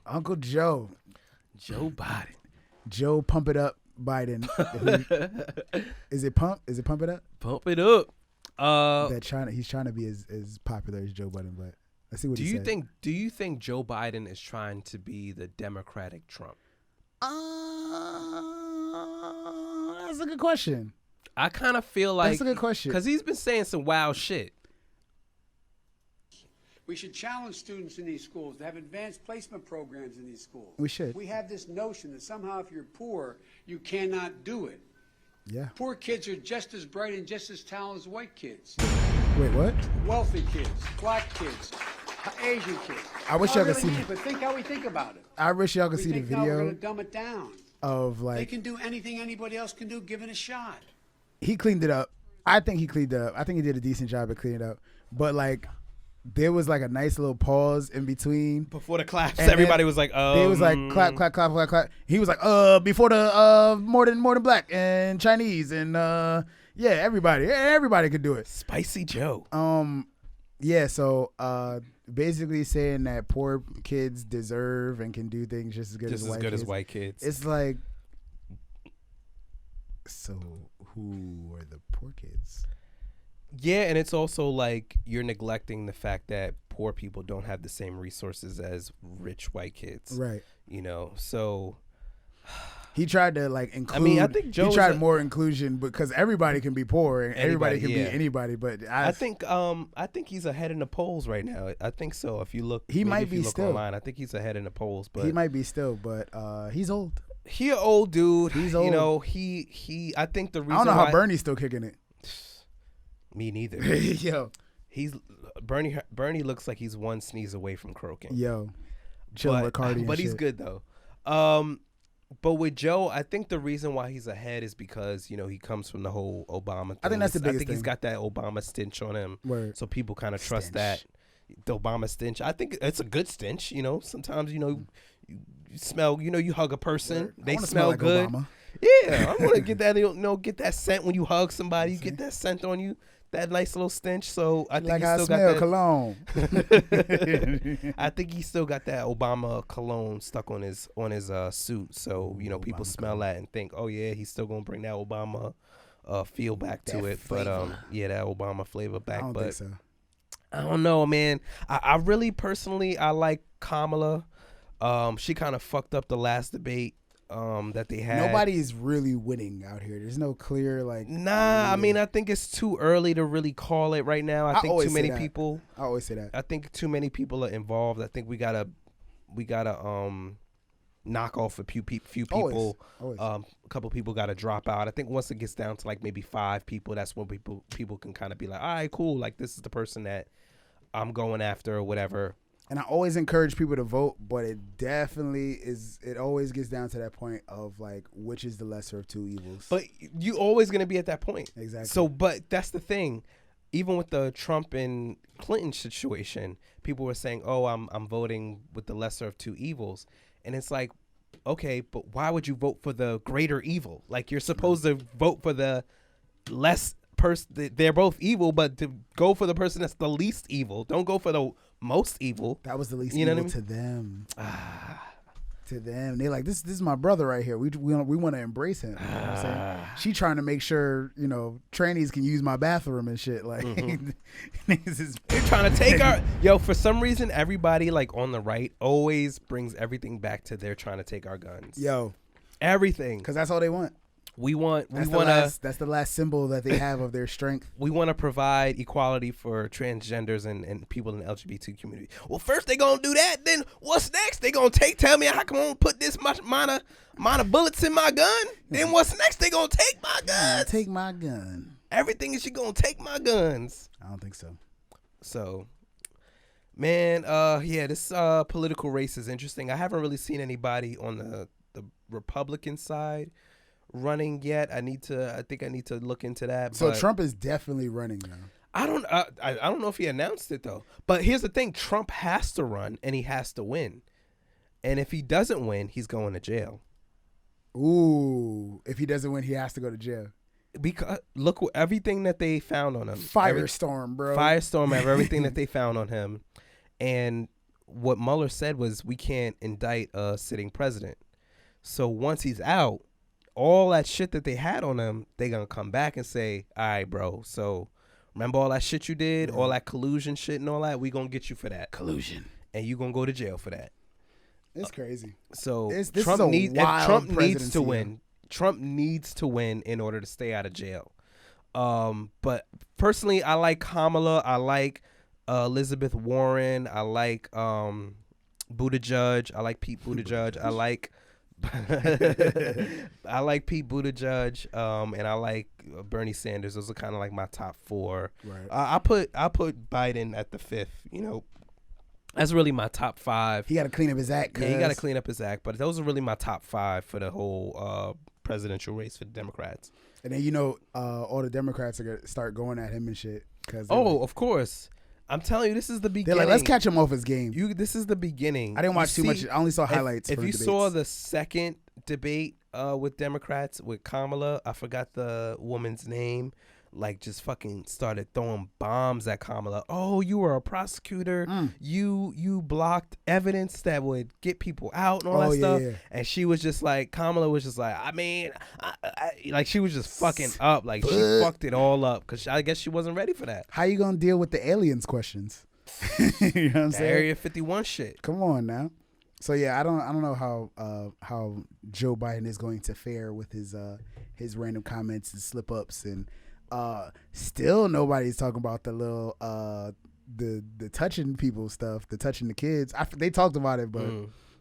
S2: Joe Pump It Up Biden. Is it Pump It Up?
S3: Pump it up.
S2: He's trying to be as popular as Joe Biden, but let's see what he says.
S3: Do you think Joe Biden is trying to be the Democratic Trump?
S2: That's a good question.
S3: I kind of feel like
S2: That's a good question.
S3: because he's been saying some wild shit.
S8: We should challenge students in these schools to have advanced placement programs in these schools.
S2: We should.
S8: We have this notion that somehow if you're poor, you cannot do it.
S2: Yeah.
S8: Poor kids are just as bright and just as talented as white kids.
S2: Wait, what?
S8: Wealthy kids, black kids, Asian kids.
S2: I wish y'all could see
S8: it, but think how we think about it.
S2: I wish y'all could
S8: We
S2: see the
S8: think now we're
S2: video
S8: going to dumb it down.
S2: of
S8: They
S2: like
S8: can do anything anybody else can do given a shot.
S2: he cleaned it up. I think he cleaned it up. I think he did a decent job at cleaning it up. But like there was like a nice little pause in between.
S3: Before the claps,
S2: And
S3: everybody
S2: then
S3: was like,
S2: They was like clap, clap, clap, clap, clap. He was like, before the more than black and Chinese and yeah, everybody could do it.
S3: Spicy Joe.
S2: Yeah, so basically saying that poor kids deserve and can do things just as good as white kids. It's like, so who are the poor kids?
S3: Yeah, and it's also like you're neglecting the fact that poor people don't have the same resources as rich white kids.
S2: Right.
S3: You know, so
S2: he tried to like include.
S3: I mean, I think Joe
S2: he tried more inclusion because everybody can be poor and everybody can
S3: yeah.
S2: be anybody. But
S3: I think he's ahead in the polls right now. I think so. If you look,
S2: he might be
S3: look
S2: still
S3: online. I think he's ahead in the polls. But
S2: he might be still. But he's old.
S3: He an old dude.
S2: He's old.
S3: You know, he. I think the reason
S2: I don't know
S3: why,
S2: how Bernie's still kicking it.
S3: Me neither.
S2: Yo,
S3: he's Bernie looks like he's one sneeze away from croaking.
S2: Yo, chilling with Cardi.
S3: But he's good though. But with Joe, I think the reason why he's ahead is because, you know, he comes from the whole Obama thing.
S2: I think that's the biggest
S3: I think
S2: thing.
S3: He's got that Obama stench on him.
S2: Word.
S3: So people kind of trust that. The Obama stench. I think it's a good stench, you know. Sometimes, you know, you smell, you know, you hug a person.
S2: Word.
S3: They smell
S2: like
S3: good.
S2: Obama.
S3: Yeah, I want to get that, you know, get that scent when you hug somebody. You get that scent on you. That nice little stench. So I think
S2: Like
S3: he
S2: I
S3: still
S2: smell
S3: got
S2: cologne.
S3: I think he still got that Obama cologne stuck on his suit. So, you know, people smell that and think, oh yeah, he's still gonna bring that Obama feel back to it.
S2: flavor.
S3: But yeah, that Obama flavor back.
S2: I don't think so.
S3: I don't know, man. I really personally I like Kamala. She kind of fucked up the last debate that they had.
S2: Nobody's really winning out here. There's no clear like.
S3: Nah, I mean, I think it's too early to really call it right now. I think too many people.
S2: I always say that.
S3: I think too many people are involved. I think we gotta knock off a few people.
S2: Always.
S3: A couple people gotta drop out. I think once it gets down to like maybe 5 people, that's when people can kind of be like, all right, cool. Like this is the person that I'm going after or whatever.
S2: And I always encourage people to vote, but it definitely is. It always gets down to that point of like, which is the lesser of two evils.
S3: But you always gonna be at that point.
S2: Exactly.
S3: So, but that's the thing. Even with the Trump and Clinton situation, people were saying, "Oh, I'm voting with the lesser of two evils," and it's like, okay, but why would you vote for the greater evil? Like you're supposed to vote for the less person. They're both evil, but to go for the person that's the least evil. Don't go for the most evil.
S2: That was the least
S3: You know
S2: evil
S3: what I mean?
S2: to them. To them, they like this is my brother right here. We want to embrace him. You know what I'm saying? She trying to make sure, you know, trannies can use my bathroom and shit. Like
S3: They're trying to take our for some reason everybody like on the right always brings everything back to they're trying to take our guns.
S2: Yo,
S3: Everything.
S2: because that's all they want. That's the last symbol that they have of their strength.
S3: We want to provide equality for transgenders and people in the LGBT community. Well, first they gonna do that. Then what's next? They gonna tell me how come I'm gonna put this much amount of bullets in my gun? Then what's next? They gonna take my guns.
S2: Take my gun.
S3: Everything is you gonna take my guns.
S2: I don't think so.
S3: So, man, this political race is interesting. I haven't really seen anybody on the Republican side running yet. I think I need to look into that.
S2: So Trump is definitely running now.
S3: I don't know if he announced it though. But here's the thing: Trump has to run and he has to win. And if he doesn't win, he's going to jail.
S2: Ooh! If he doesn't win, he has to go to jail.
S3: Because look, everything that they found on him.
S2: Firestorm, bro.
S3: Firestorm of everything that they found on him. And what Mueller said was, we can't indict a sitting president. So once he's out, all that shit that they had on him, they gonna come back and say, all right, bro, so remember all that shit you did, all that collusion shit and all that? We gonna get you for that.
S2: Collusion.
S3: And you gonna go to jail for that.
S2: It's crazy.
S3: So
S2: Trump
S3: needs to win. Trump needs to win in order to stay out of jail. But personally, I like Kamala. I like Elizabeth Warren. I like Buttigieg. I like Pete Buttigieg. I like Pete Buttigieg, and I like Bernie Sanders. Those are kind of like my top four.
S2: Right.
S3: I put Biden at the fifth. That's really my top five.
S2: He got to clean up his act.
S3: Yeah, he got to clean up his act. But those are really my top five for the whole presidential race for the Democrats.
S2: And then all the Democrats are gonna start going at him and shit.
S3: Of course. I'm telling you, this is the beginning.
S2: They're like, let's catch him off his game.
S3: This is the beginning.
S2: I didn't watch too much. I only saw highlights.
S3: If you saw the second debate with Democrats with Kamala, I forgot the woman's name. Like, just fucking started throwing bombs at Kamala. Oh, you were a prosecutor. You blocked evidence that would get people out and all that stuff. Yeah. And she was just like, Kamala was just like, like she was just fucking up. Like she fucked it all up because I guess she wasn't ready for that.
S2: How you gonna deal with the aliens questions? You know what I'm saying?
S3: Area 51 shit.
S2: Come on now. So yeah, I don't know how Joe Biden is going to fare with his random comments and slip ups and. Still nobody's talking about the little the touching people stuff, the touching the kids. They talked about it, but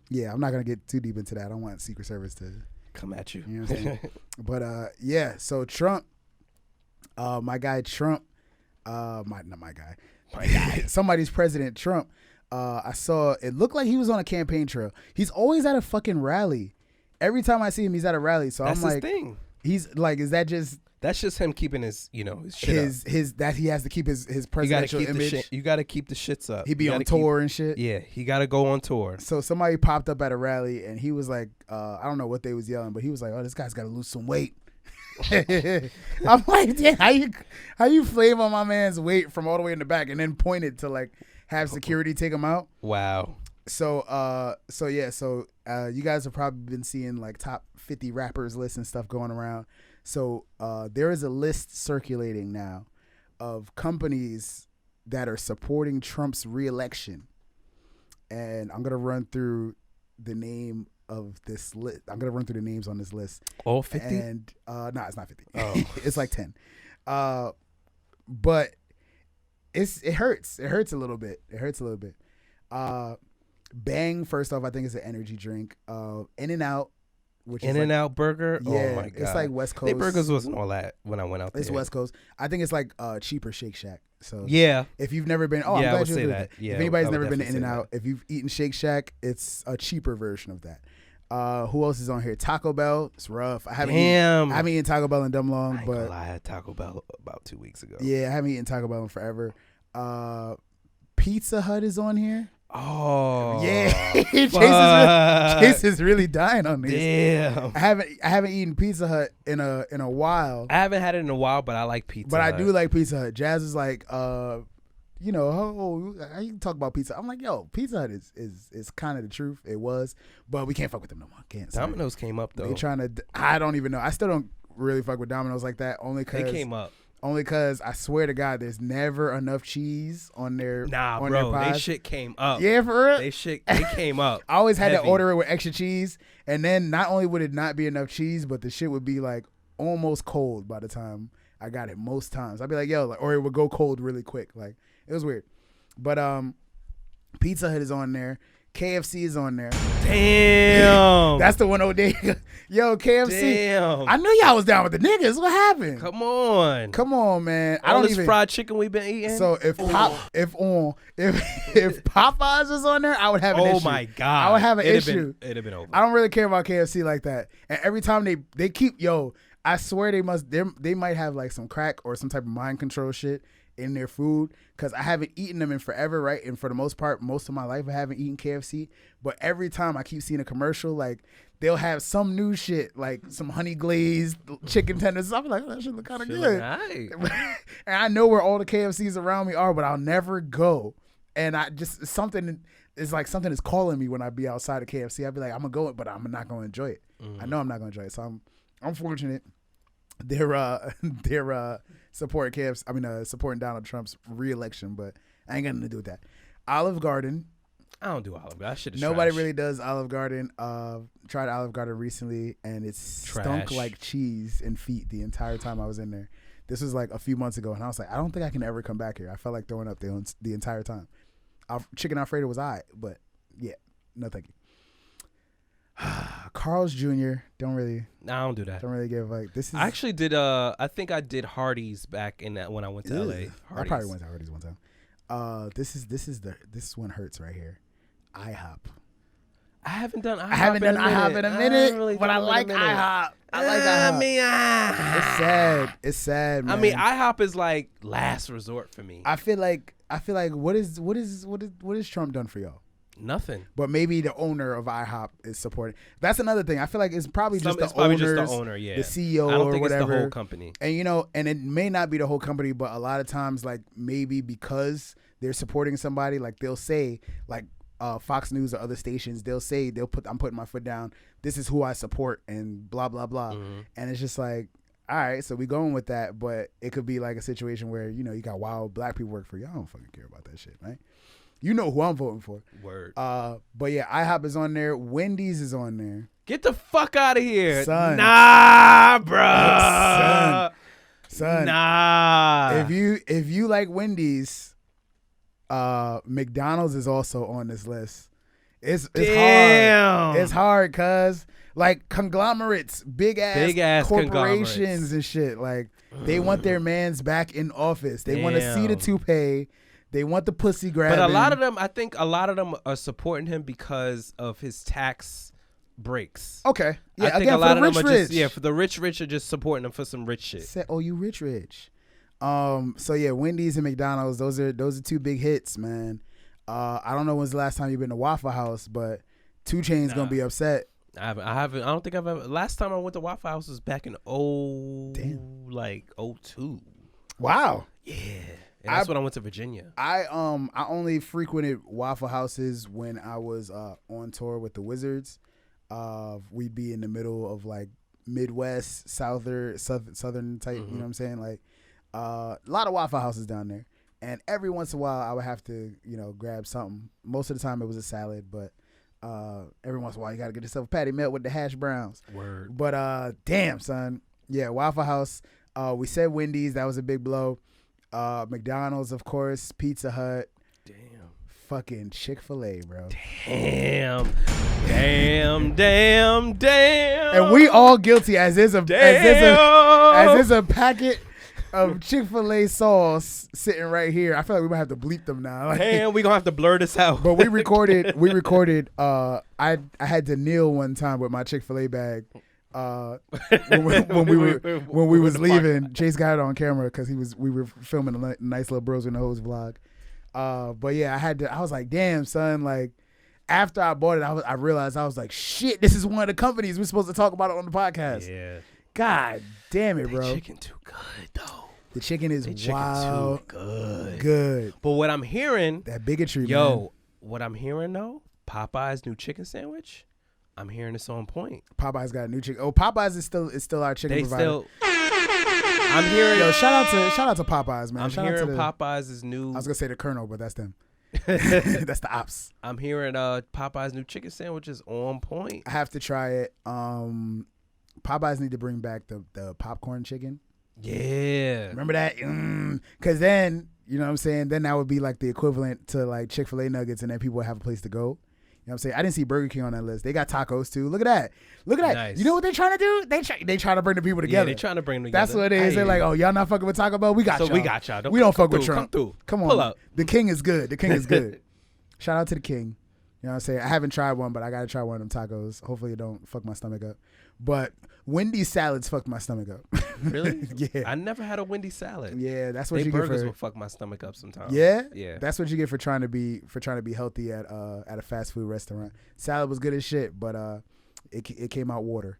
S2: yeah, I'm not gonna get too deep into that. I don't want Secret Service to
S3: come at you.
S2: You know what I'm saying? But yeah, so Trump, my guy Trump, not my guy, somebody's president Trump. I saw it looked like he was on a campaign trail. He's always at a fucking rally. Every time I see him, he's at a rally. So
S3: that's
S2: I'm like,
S3: his thing.
S2: He's like, is that just?
S3: That's just him keeping his shit up.
S2: His that he has to keep his presidential image.
S3: You got to keep the shits up.
S2: He be on tour and shit.
S3: Yeah, he got to go on tour.
S2: So somebody popped up at a rally and he was like, I don't know what they was yelling, but he was like, "Oh, this guy's got to lose some weight." I'm like, damn, how you flame on my man's weight from all the way in the back and then point it to like have security take him out?
S3: Wow.
S2: So you guys have probably been seeing like top 50 rappers lists and stuff going around. So there is a list circulating now of companies that are supporting Trump's reelection. And I'm going to run through the name of this list. I'm going to run through the names on this list.
S3: All 50?
S2: And no, it's not 50.
S3: Oh.
S2: It's like 10. But it hurts. It hurts a little bit. Bang, first off, I think it's an energy drink. In-N-Out.
S3: In-N-Out burger?
S2: Yeah,
S3: oh my God.
S2: It's like West Coast.
S3: Their burgers wasn't all that when I went out there.
S2: It's West Coast. I think it's like cheaper Shake Shack. So
S3: yeah,
S2: if you've never been,
S3: I'm glad you say that. Yeah,
S2: if anybody's never been to In-N-Out, if you've eaten Shake Shack, it's a cheaper version of that. Who else is on here? Taco Bell. It's rough. I haven't eaten Taco Bell in dumb long, but
S3: I had Taco Bell about 2 weeks ago.
S2: Yeah, I haven't eaten Taco Bell in forever. Pizza Hut is on here.
S3: Oh
S2: yeah, Chase is really dying on this.
S3: Damn,
S2: I haven't eaten Pizza Hut in a while.
S3: I haven't had it in a while, but I like Pizza
S2: But
S3: Hut.
S2: I do like Pizza Hut. Jazz is like, how you talk about pizza? I'm like, yo, Pizza Hut is kind of the truth. It was, but we can't fuck with them no more. Can't.
S3: Domino's came up though.
S2: They trying to. I don't even know. I still don't really fuck with Domino's like that. Only because
S3: they came up.
S2: Only because I swear to God, there's never enough cheese on their on
S3: bro.
S2: Their pies.
S3: They shit came up.
S2: Yeah, for real.
S3: They came up.
S2: I always had to order it with extra cheese, and then not only would it not be enough cheese, but the shit would be like almost cold by the time I got it. Most times I'd be like, yo, like, or it would go cold really quick. Like it was weird. But Pizza Hut is on there. KFC is on there.
S3: Damn.
S2: That's the one O'Day. Yo, KFC.
S3: Damn.
S2: I knew y'all was down with the niggas. What happened?
S3: Come on,
S2: man.
S3: All this fried chicken we've been eating.
S2: So if Popeyes was on there, I would have an issue.
S3: Oh my God.
S2: I would have an issue.
S3: It'd have been over.
S2: I don't really care about KFC like that. And every time they keep, I swear they might have like some crack or some type of mind control shit in their food, because I haven't eaten them in forever, right? And for the most part, most of my life, I haven't eaten KFC. But every time I keep seeing a commercial, like they'll have some new shit, like some honey glazed chicken tenders. I'm like, oh, that shit look kind of good. And I know where all the KFCs around me are, but I'll never go. And something is calling me when I be outside of KFC. I'd be like, I'm gonna go, but I'm not gonna enjoy it. I know I'm not gonna enjoy it. So I'm fortunate. They're supporting KFC. I mean, supporting Donald Trump's re-election, but I ain't got nothing to do with that. Olive Garden.
S3: I don't do Olive Garden. That shit is
S2: Nobody
S3: trash.
S2: really does Olive Garden. Tried Olive Garden recently, and it stunk like cheese and feet the entire time I was in there. This was like a few months ago, and I was like, I don't think I can ever come back here. I felt like throwing up the entire time. Chicken Alfredo was alright, but yeah, no thank you. Carl's Jr. Don't really.
S3: No, I don't do that.
S2: Don't really give like this.
S3: I actually did. I think I did Hardee's back in that when I went to LA.
S2: I probably went to Hardee's one time. This one hurts right here. IHOP.
S3: I haven't done IHOP.
S2: I haven't done IHOP in a minute, but I like IHOP. I like IHOP.
S3: I mean,
S2: it's sad. It's sad, man.
S3: I mean, IHOP is like last resort for me.
S2: I feel like what has Trump done for y'all?
S3: Nothing.
S2: But maybe the owner of IHOP is supporting. That's another thing. I feel like it's probably just the
S3: owner, yeah.
S2: The CEO
S3: I don't
S2: or
S3: think
S2: whatever.
S3: It's the whole company.
S2: And it may not be the whole company, but a lot of times, like maybe because they're supporting somebody, like they'll say, like Fox News or other stations, I'm putting my foot down. This is who I support, and blah blah blah. Mm-hmm. And it's just like, all right, so we going with that, but it could be like a situation where you got wild black people work for you. I don't fucking care about that shit, right? You know who I'm voting for.
S3: Word.
S2: But yeah, IHOP is on there. Wendy's is on there.
S3: Get the fuck out of here.
S2: Son.
S3: Nah, bro.
S2: Son.
S3: Nah.
S2: If you like Wendy's, McDonald's is also on this list. It's hard. It's hard cuz like conglomerates, big ass corporations and shit. Like they want their mans back in office. They want to see the toupee. They want the pussy grabbing.
S3: But I think a lot of them are supporting him because of his tax breaks.
S2: Okay. Yeah,
S3: I think a lot of them are just, for the rich are just supporting him for some rich shit.
S2: You rich. So yeah, Wendy's and McDonald's, those are two big hits, man. I don't know when's the last time you've been to Waffle House, but 2 Chainz gonna be upset.
S3: I haven't. I don't think I've ever. Last time I went to Waffle House was back in 02.
S2: Wow.
S3: Yeah. And that's when I went to Virginia.
S2: I only frequented Waffle Houses when I was on tour with the Wizards. We'd be in the middle of like Midwest, southern type. You know what I'm saying? Like a lot of Waffle Houses down there. And every once in a while, I would have to grab something. Most of the time, it was a salad, but every once in a while, you got to get yourself a patty melt with the hash browns.
S3: Word.
S2: But damn, son, yeah, Waffle House. We said Wendy's, that was a big blow. McDonald's, of course, Pizza Hut.
S3: Damn.
S2: Fucking Chick-fil-A, bro.
S3: Damn.
S2: And we all guilty as is a packet of Chick-fil-A sauce sitting right here. I feel like we might have to bleep them now.
S3: Damn, we gonna have to blur this out.
S2: But we recorded. I had to kneel one time with my Chick-fil-A bag. When we was leaving, Chase got it on camera because we were filming a nice little Bros in the Hose vlog. But yeah, I was like, damn, son. Like after I bought it, I realized I was like, shit, this is one of the companies we're supposed to talk about it on the podcast.
S3: Yeah.
S2: God damn it, bro.
S3: The chicken too good though.
S2: The chicken is wild.
S3: Too
S2: good.
S3: But what I'm hearing,
S2: that bigotry, man.
S3: What I'm hearing though, Popeye's new chicken sandwich. I'm hearing it's on point.
S2: Popeye's got a new chicken. Oh, Popeye's is still our chicken provider.
S3: I'm hearing.
S2: Yo, shout out to Popeye's, man.
S3: I'm hearing Popeye's is new.
S2: I was gonna say the Colonel, but that's them. That's the ops.
S3: I'm hearing Popeye's new chicken sandwich is on point.
S2: I have to try it. Popeyes need to bring back the popcorn chicken.
S3: Yeah.
S2: Remember that? Because then, you know what I'm saying? Then that would be like the equivalent to like Chick-fil-A nuggets, and then people would have a place to go. You know what I'm saying? I didn't see Burger King on that list. They got tacos too. Look at that. Look at that.
S3: Nice.
S2: You know what they're trying to do? They try to bring the people together.
S3: Yeah, they trying to bring them together.
S2: That's what it is. They're like, oh, y'all not fucking with Taco Bell? We got y'all.
S3: We got y'all.
S2: We don't fuck with
S3: through,
S2: Trump.
S3: Come through.
S2: Come on.
S3: Pull up.
S2: The King is good. The King is good. Shout out to the King. You know what I'm saying? I haven't tried one, but I got to try one of them tacos. Hopefully it don't fuck my stomach up. But Wendy's salads fucked my stomach up.
S3: Really?
S2: Yeah.
S3: I never had a Wendy's salad.
S2: Yeah, that's what
S3: They
S2: you get
S3: burgers
S2: for.
S3: will fuck my stomach up sometimes.
S2: Yeah,
S3: Yeah.
S2: That's what you get for trying to be healthy at a fast food restaurant. Salad was good as shit, but it came out water.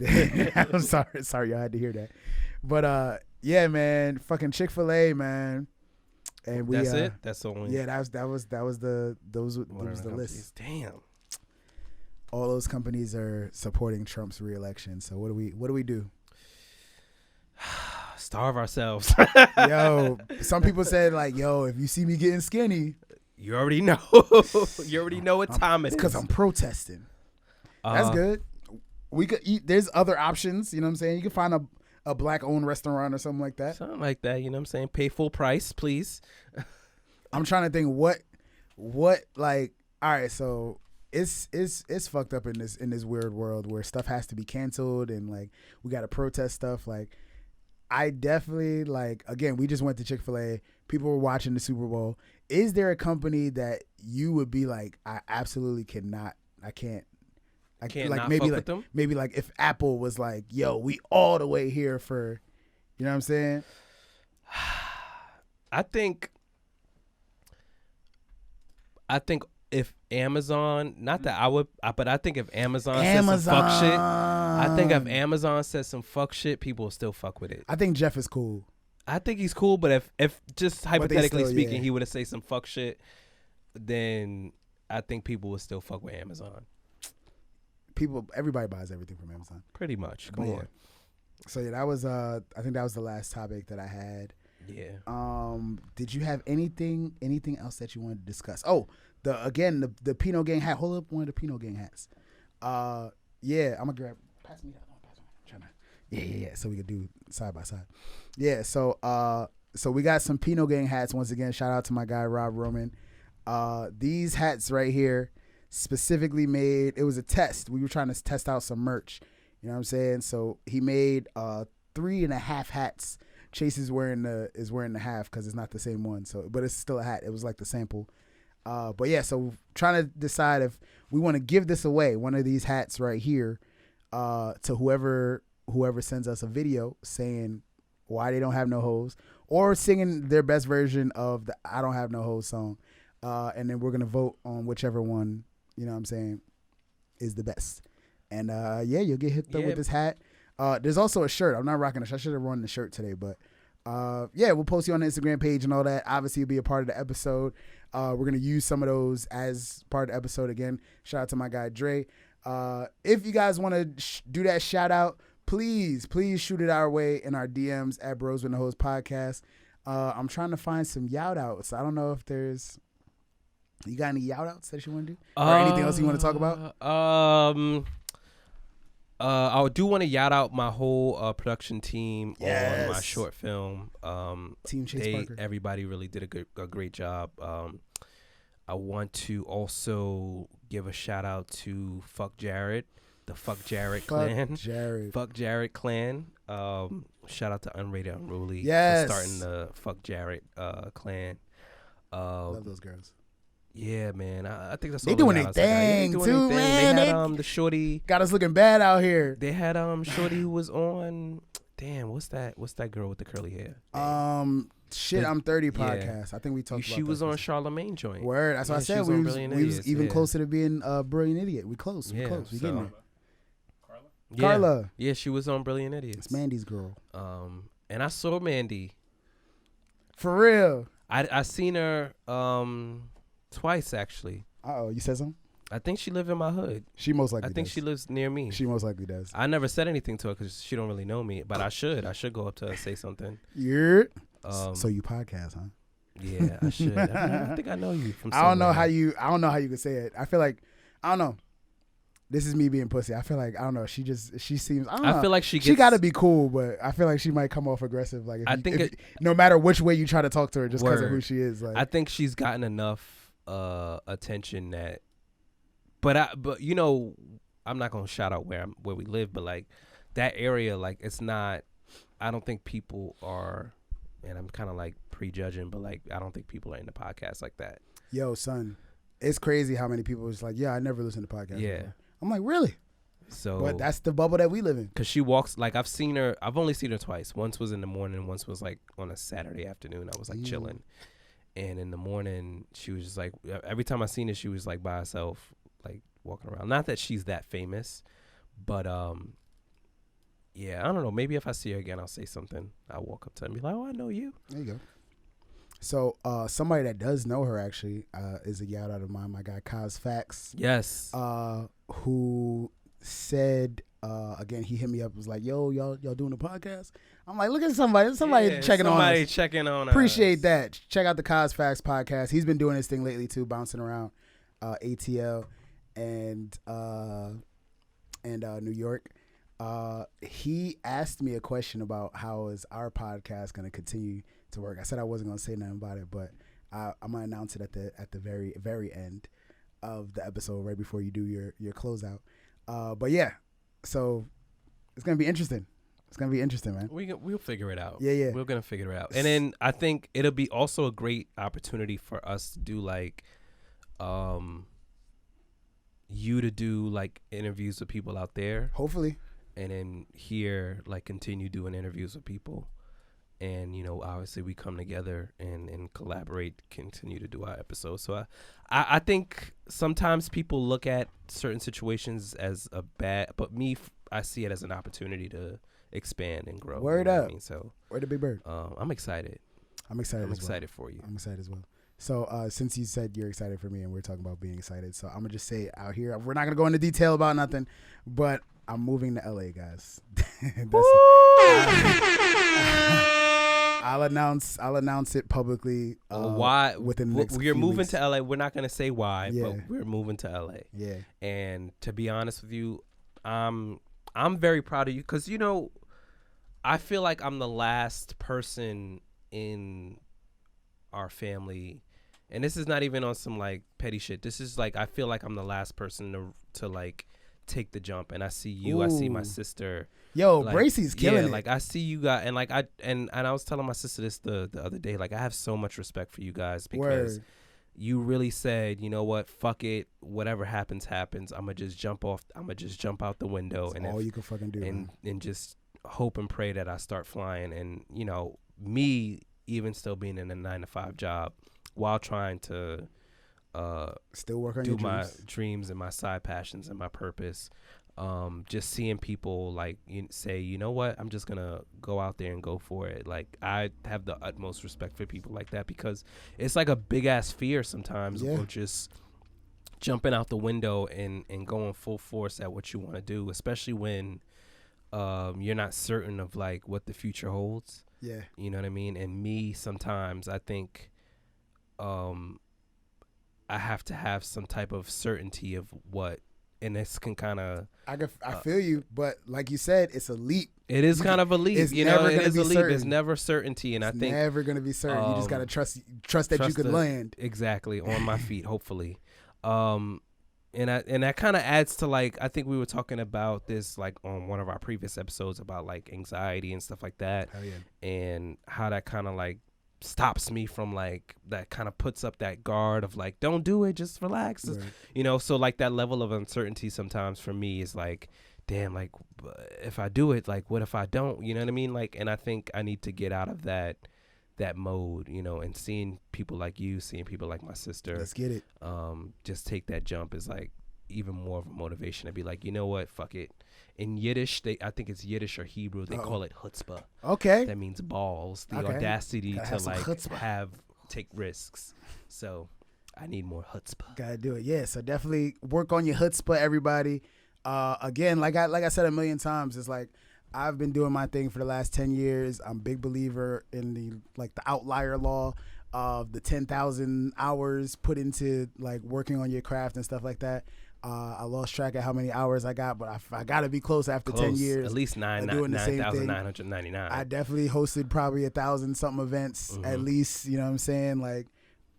S2: I'm sorry y'all had to hear that. But yeah, man, fucking Chick-fil-A, man. And we
S3: That's it. That's the only.
S2: Yeah, that was the list.
S3: Damn.
S2: All those companies are supporting Trump's re-election. So what do we do?
S3: Starve ourselves.
S2: Yo, some people said like, yo, if you see me getting skinny,
S3: you already know. You already know what time it is.
S2: It's because I'm protesting. That's good. We could eat. There's other options. You know what I'm saying? You can find a black-owned restaurant or something like that.
S3: Something like that. You know what I'm saying? Pay full price, please.
S2: I'm trying to think what like. All right, so it's fucked up in this weird world where stuff has to be canceled and like we got to protest stuff. Like I definitely like, again, we just went to Chick-fil-A. People were watching the Super Bowl. Is there a company that you would be like, I absolutely cannot, I can't
S3: like
S2: not
S3: maybe
S2: fuck
S3: like
S2: with them? Maybe like if Apple was like, yo, we all the way here for, you know what I'm saying?
S3: I think if Amazon, not that I would, but I think if Amazon said some fuck shit, I think if Amazon says some fuck shit, people will still fuck with it.
S2: I think Jeff is cool.
S3: I think he's cool, but if just hypothetically
S2: still,
S3: speaking,
S2: yeah.
S3: he would have say some fuck shit, then I think people would still fuck with Amazon.
S2: Everybody buys everything from Amazon.
S3: Pretty much. Come
S2: But
S3: on.
S2: Yeah. So yeah, that was I think that was the last topic that I had.
S3: Yeah.
S2: Did you have anything else that you wanted to discuss? Oh, the Pinot Gang hat. Hold up one of the Pinot Gang hats. Yeah, I'm gonna pass me that. Yeah. So we could do side by side. Yeah. So we got some Pinot Gang hats once again. Shout out to my guy Rob Roman. These hats right here specifically made. It was a test. We were trying to test out some merch. You know what I'm saying? So he made 3.5 hats. Chase is wearing the half because it's not the same one. So, but it's still a hat. It was like the sample. But yeah, so trying to decide if we want to give this away, one of these hats right here, to whoever sends us a video saying why they don't have no hoes or singing their best version of the I Don't Have No Hoes song. And then we're going to vote on whichever one, you know what I'm saying, is the best. And yeah, you'll get hit up with this hat. There's also a shirt. I'm not rocking a shirt. I should have worn the shirt today, but yeah, we'll post you on the Instagram page and all that. Obviously, you'll be a part of the episode. We're going to use some of those as part of the episode again. Shout out to my guy, Dre. If you guys want to do that shout out, please shoot it our way in our DMs at Bros With No Hoes Podcast. I'm trying to find some yout outs. I don't know if there's... You got any yout outs that you want to do? Or anything else you want to talk about?
S3: I do want to shout out my whole production team on my short film.
S2: Team Chase Parker.
S3: Everybody really did a great job. I want to also give a shout out to Fuck Jared, the Fuck Jared clan. Fuck Jared clan. Shout out to Unrated Unruly for starting the Fuck Jared clan.
S2: Love those girls.
S3: Yeah, man. I think that's
S2: they
S3: all
S2: doing their thing too, man.
S3: They had the shorty.
S2: Got us looking bad out here.
S3: They had shorty who was on. Damn, what's that girl with the curly hair?
S2: I'm 30 podcast. I think we talked about
S3: she was on Charlemagne joint.
S2: Word. That's what I said. We was even closer to being a Brilliant Idiot. We close. We close. We getting there. Carla.
S3: Yeah, she was on Brilliant Idiots.
S2: It's Mandy's girl.
S3: And I saw Mandy.
S2: For real.
S3: I seen her twice actually.
S2: You said something?
S3: I think she lived in my hood.
S2: She most likely.
S3: I think she lives near me.
S2: She most likely does.
S3: I never said anything to her because she don't really know me, but I should go up to her and say something.
S2: Yeah. So you podcast, huh?
S3: Yeah, I should. I think I know you from somewhere.
S2: I don't know how you could say it. I feel like I don't know. this is me being pussy. I feel like, I don't know. She seems, I don't know.
S3: I feel like
S2: she got to be cool, but I feel like she might come off aggressive. Like, no matter which way you try to talk to her, just because of who she is. Like,
S3: I think she's gotten enough attention that, but you know, I'm not gonna shout out where we live, but like that area, like it's not. I don't think people are, and I'm kind of like prejudging, but like I don't think people are into podcasts like that.
S2: Yo, son, it's crazy how many people is like, yeah, I never listen to podcasts.
S3: Yeah.
S2: Before. I'm like, really?
S3: So,
S2: but that's the bubble that we live in.
S3: Cause she walks, like I've only seen her twice. Once was in the morning, once was like on a Saturday afternoon. I was like chilling, and in the morning she was just like, every time I seen her, she was like by herself, like walking around. Not that she's that famous, but yeah, I don't know. Maybe if I see her again, I'll say something. I'll walk up to her and be like, "Oh, I know you."
S2: There you go. So somebody that does know her actually is a shout out of mine, my guy Kaz Facts.
S3: Yes.
S2: Who said again, he hit me up, was like, "Yo, y'all doing a podcast?" I'm like, "Look at somebody checking on us." Somebody
S3: checking on us.
S2: Appreciate that. Check out the Kaz Facts podcast. He's been doing this thing lately too, bouncing around ATL and New York. He asked me a question about how is our podcast going to continue to work. I said I wasn't going to say nothing about it, but I'm going to announce it at the very, very end of the episode, right before you do your closeout. But yeah, so it's going to be interesting. It's going to be interesting, man.
S3: We'll figure it out.
S2: Yeah.
S3: We're going to figure it out. And then I think it'll be also a great opportunity for us to do like, you to do like interviews with people out there.
S2: Hopefully. And
S3: then here, like, continue doing interviews with people. And, you know, obviously we come together and collaborate, continue to do our episodes. So I think sometimes people look at certain situations as a bad, but I see it as an opportunity to expand and grow.
S2: Word up.
S3: I mean? So
S2: word the big bird.
S3: I'm excited.
S2: I'm excited
S3: for you.
S2: I'm excited as well. So since you said you're excited for me and we're talking about being excited, so I'm going to just say out here, we're not going to go into detail about nothing, but I'm moving to LA, guys. I'll announce it publicly.
S3: Why?
S2: Within the next
S3: we're moving
S2: weeks.
S3: to LA. We're not gonna say why, but we're moving to LA.
S2: Yeah.
S3: And to be honest with you, I'm very proud of you because you know, I feel like I'm the last person in our family, and this is not even on some like petty shit. This is like I feel like I'm the last person to like take the jump, and I see you. Ooh. I see my sister.
S2: Yo,
S3: like,
S2: Bracey's killing it.
S3: Like I see you guys, and like I was telling my sister this the other day. Like I have so much respect for you guys because you really said, you know what, fuck it, whatever happens. I'm gonna just jump out the window.
S2: That's
S3: and
S2: all you can fucking do,
S3: and just hope and pray that I start flying. And you know, me even still being in a 9-to-5 job while trying to
S2: still work on
S3: do
S2: your
S3: my
S2: dreams.
S3: dreams and my side passions and my purpose. Just seeing people like say, you know what, I'm just gonna go out there and go for it. Like I have the utmost respect for people like that because it's like a big ass fear sometimes of just jumping out the window and going full force at what you want to do, especially when you're not certain of like what the future holds.
S2: Yeah,
S3: you know what I mean. And me, sometimes I think I have to have some type of certainty of what. And this can kind of...
S2: I feel you, but like you said, it's a leap.
S3: It is kind of a leap.
S2: It's
S3: you
S2: never
S3: know, it is a leap.
S2: certain.
S3: It's never certainty. And
S2: it's
S3: I think...
S2: never going to be certain. You just got to trust that you could land.
S3: Exactly. On my feet, hopefully. And that kind of adds to like... I think we were talking about this like on one of our previous episodes about like anxiety and stuff like that.
S2: Hell yeah.
S3: And how that kind of like stops me from like that kind of puts up that guard of like, don't do it, just relax. Right. You know, so like that level of uncertainty sometimes for me is like, damn, like if I do it, like what if I don't, you know what I mean? Like, and I think I need to get out of that mode, you know, and seeing people like you, seeing people like my sister,
S2: let's get it.
S3: Just take that jump is like even more of a motivation to be like, you know what, fuck it. In Yiddish, I think it's Yiddish or Hebrew, they call it chutzpah.
S2: Okay.
S3: That means balls, the audacity to like take risks. So I need more chutzpah.
S2: Gotta do it. Yeah, so definitely work on your chutzpah, everybody. Again, like I said a million times, it's like I've been doing my thing for the last 10 years. I'm a big believer in the outlier law of the 10,000 hours put into like working on your craft and stuff like that. I lost track of how many hours I got, but I got to be close after 10 years.
S3: At least 9,999.
S2: I definitely hosted probably 1,000 something events at least. You know what I'm saying? Like,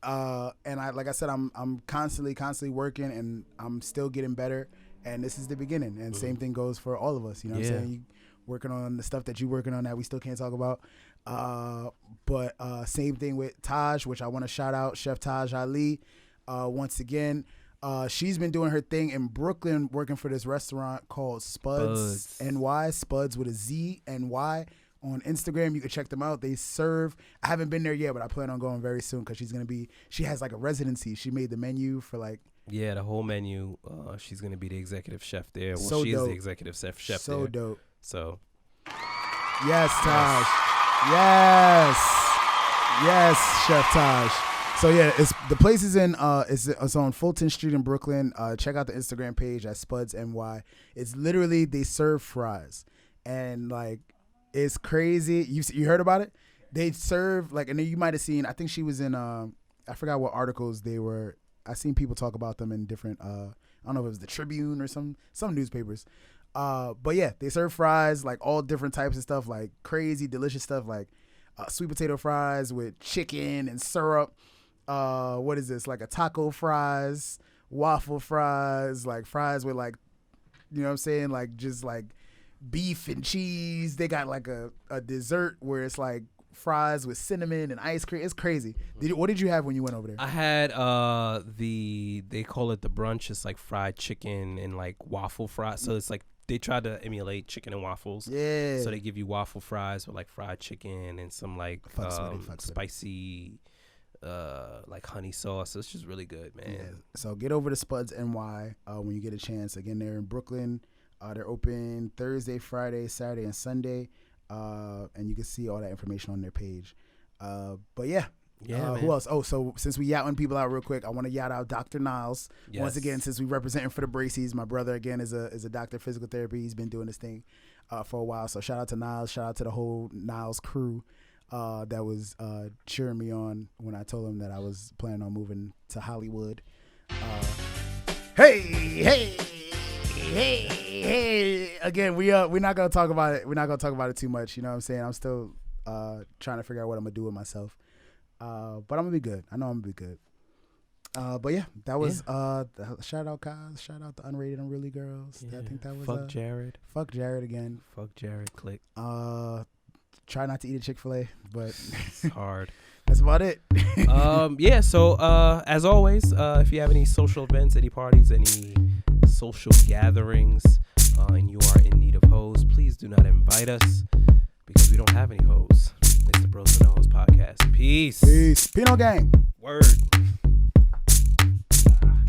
S2: and like I said, I'm constantly working, and I'm still getting better. And this is the beginning. And same thing goes for all of us. You know what I'm saying? You working on the stuff that you're working on that we still can't talk about. But same thing with Taj, which I want to shout out Chef Taj Ali once again. She's been doing her thing in Brooklyn, working for this restaurant called Spuds NY, Spuds with a Z NY on Instagram. You can check them out. They serve. I haven't been there yet, but I plan on going very soon because she has like a residency. She made the menu for like.
S3: Yeah, the whole menu. She's gonna be the executive chef there. Well,
S2: so
S3: she's
S2: dope.
S3: the executive chef there.
S2: So dope.
S3: So.
S2: Yes, Taj. Yes, Chef Taj. So yeah, the place is in it's on Fulton Street in Brooklyn. Check out the Instagram page at Spuds NY. It's literally they serve fries, and like it's crazy. You heard about it? They serve like, and then you might have seen. I think she was in I forgot what articles they were. I seen people talk about them in different. I don't know if it was the Tribune or some newspapers. But yeah, they serve fries like all different types of stuff, like crazy delicious stuff, like sweet potato fries with chicken and syrup. What is this? Like a taco fries, waffle fries, like fries with like, you know what I'm saying? Like just like beef and cheese. They got like a dessert where it's like fries with cinnamon and ice cream. It's crazy. What did you have when you went over there?
S3: I had they call it the brunch. It's like fried chicken and like waffle fries. So it's like they try to emulate chicken and waffles.
S2: Yeah.
S3: So they give you waffle fries with like fried chicken and some like spicy like honey sauce. It's just really good, man.
S2: Yeah. So get over to Spuds NY when you get a chance. Again, they're in Brooklyn. They're open Thursday, Friday, Saturday, and Sunday. And you can see all that information on their page. But yeah. Who else? Oh, so since we youting people out real quick, I want to yout out Dr. Niles once again. Since we representing for the Bracy's, my brother again is a doctor of physical therapy. He's been doing this thing for a while. So shout out to Niles. Shout out to the whole Niles crew that was cheering me on when I told him that I was planning on moving to Hollywood. Hey! Again, we're not gonna talk about it. We're not gonna talk about it too much. You know what I'm saying? I'm still trying to figure out what I'm gonna do with myself. But I'm gonna be good. I know I'm gonna be good. But yeah, that was shout out Kaz, shout out the Unrated Unruly Girls. Yeah. I think that was
S3: fuck Jared.
S2: Fuck Jared again.
S3: Fuck Jared. Click.
S2: Try not to eat a Chick-fil-A, but
S3: it's hard.
S2: That's about it.
S3: Yeah. So as always, if you have any social events, any parties, any social gatherings, and you are in need of hoes, please do not invite us because we don't have any hoes. It's the Bros and the Hoes podcast. Peace.
S2: Pinot Gang.
S3: Word.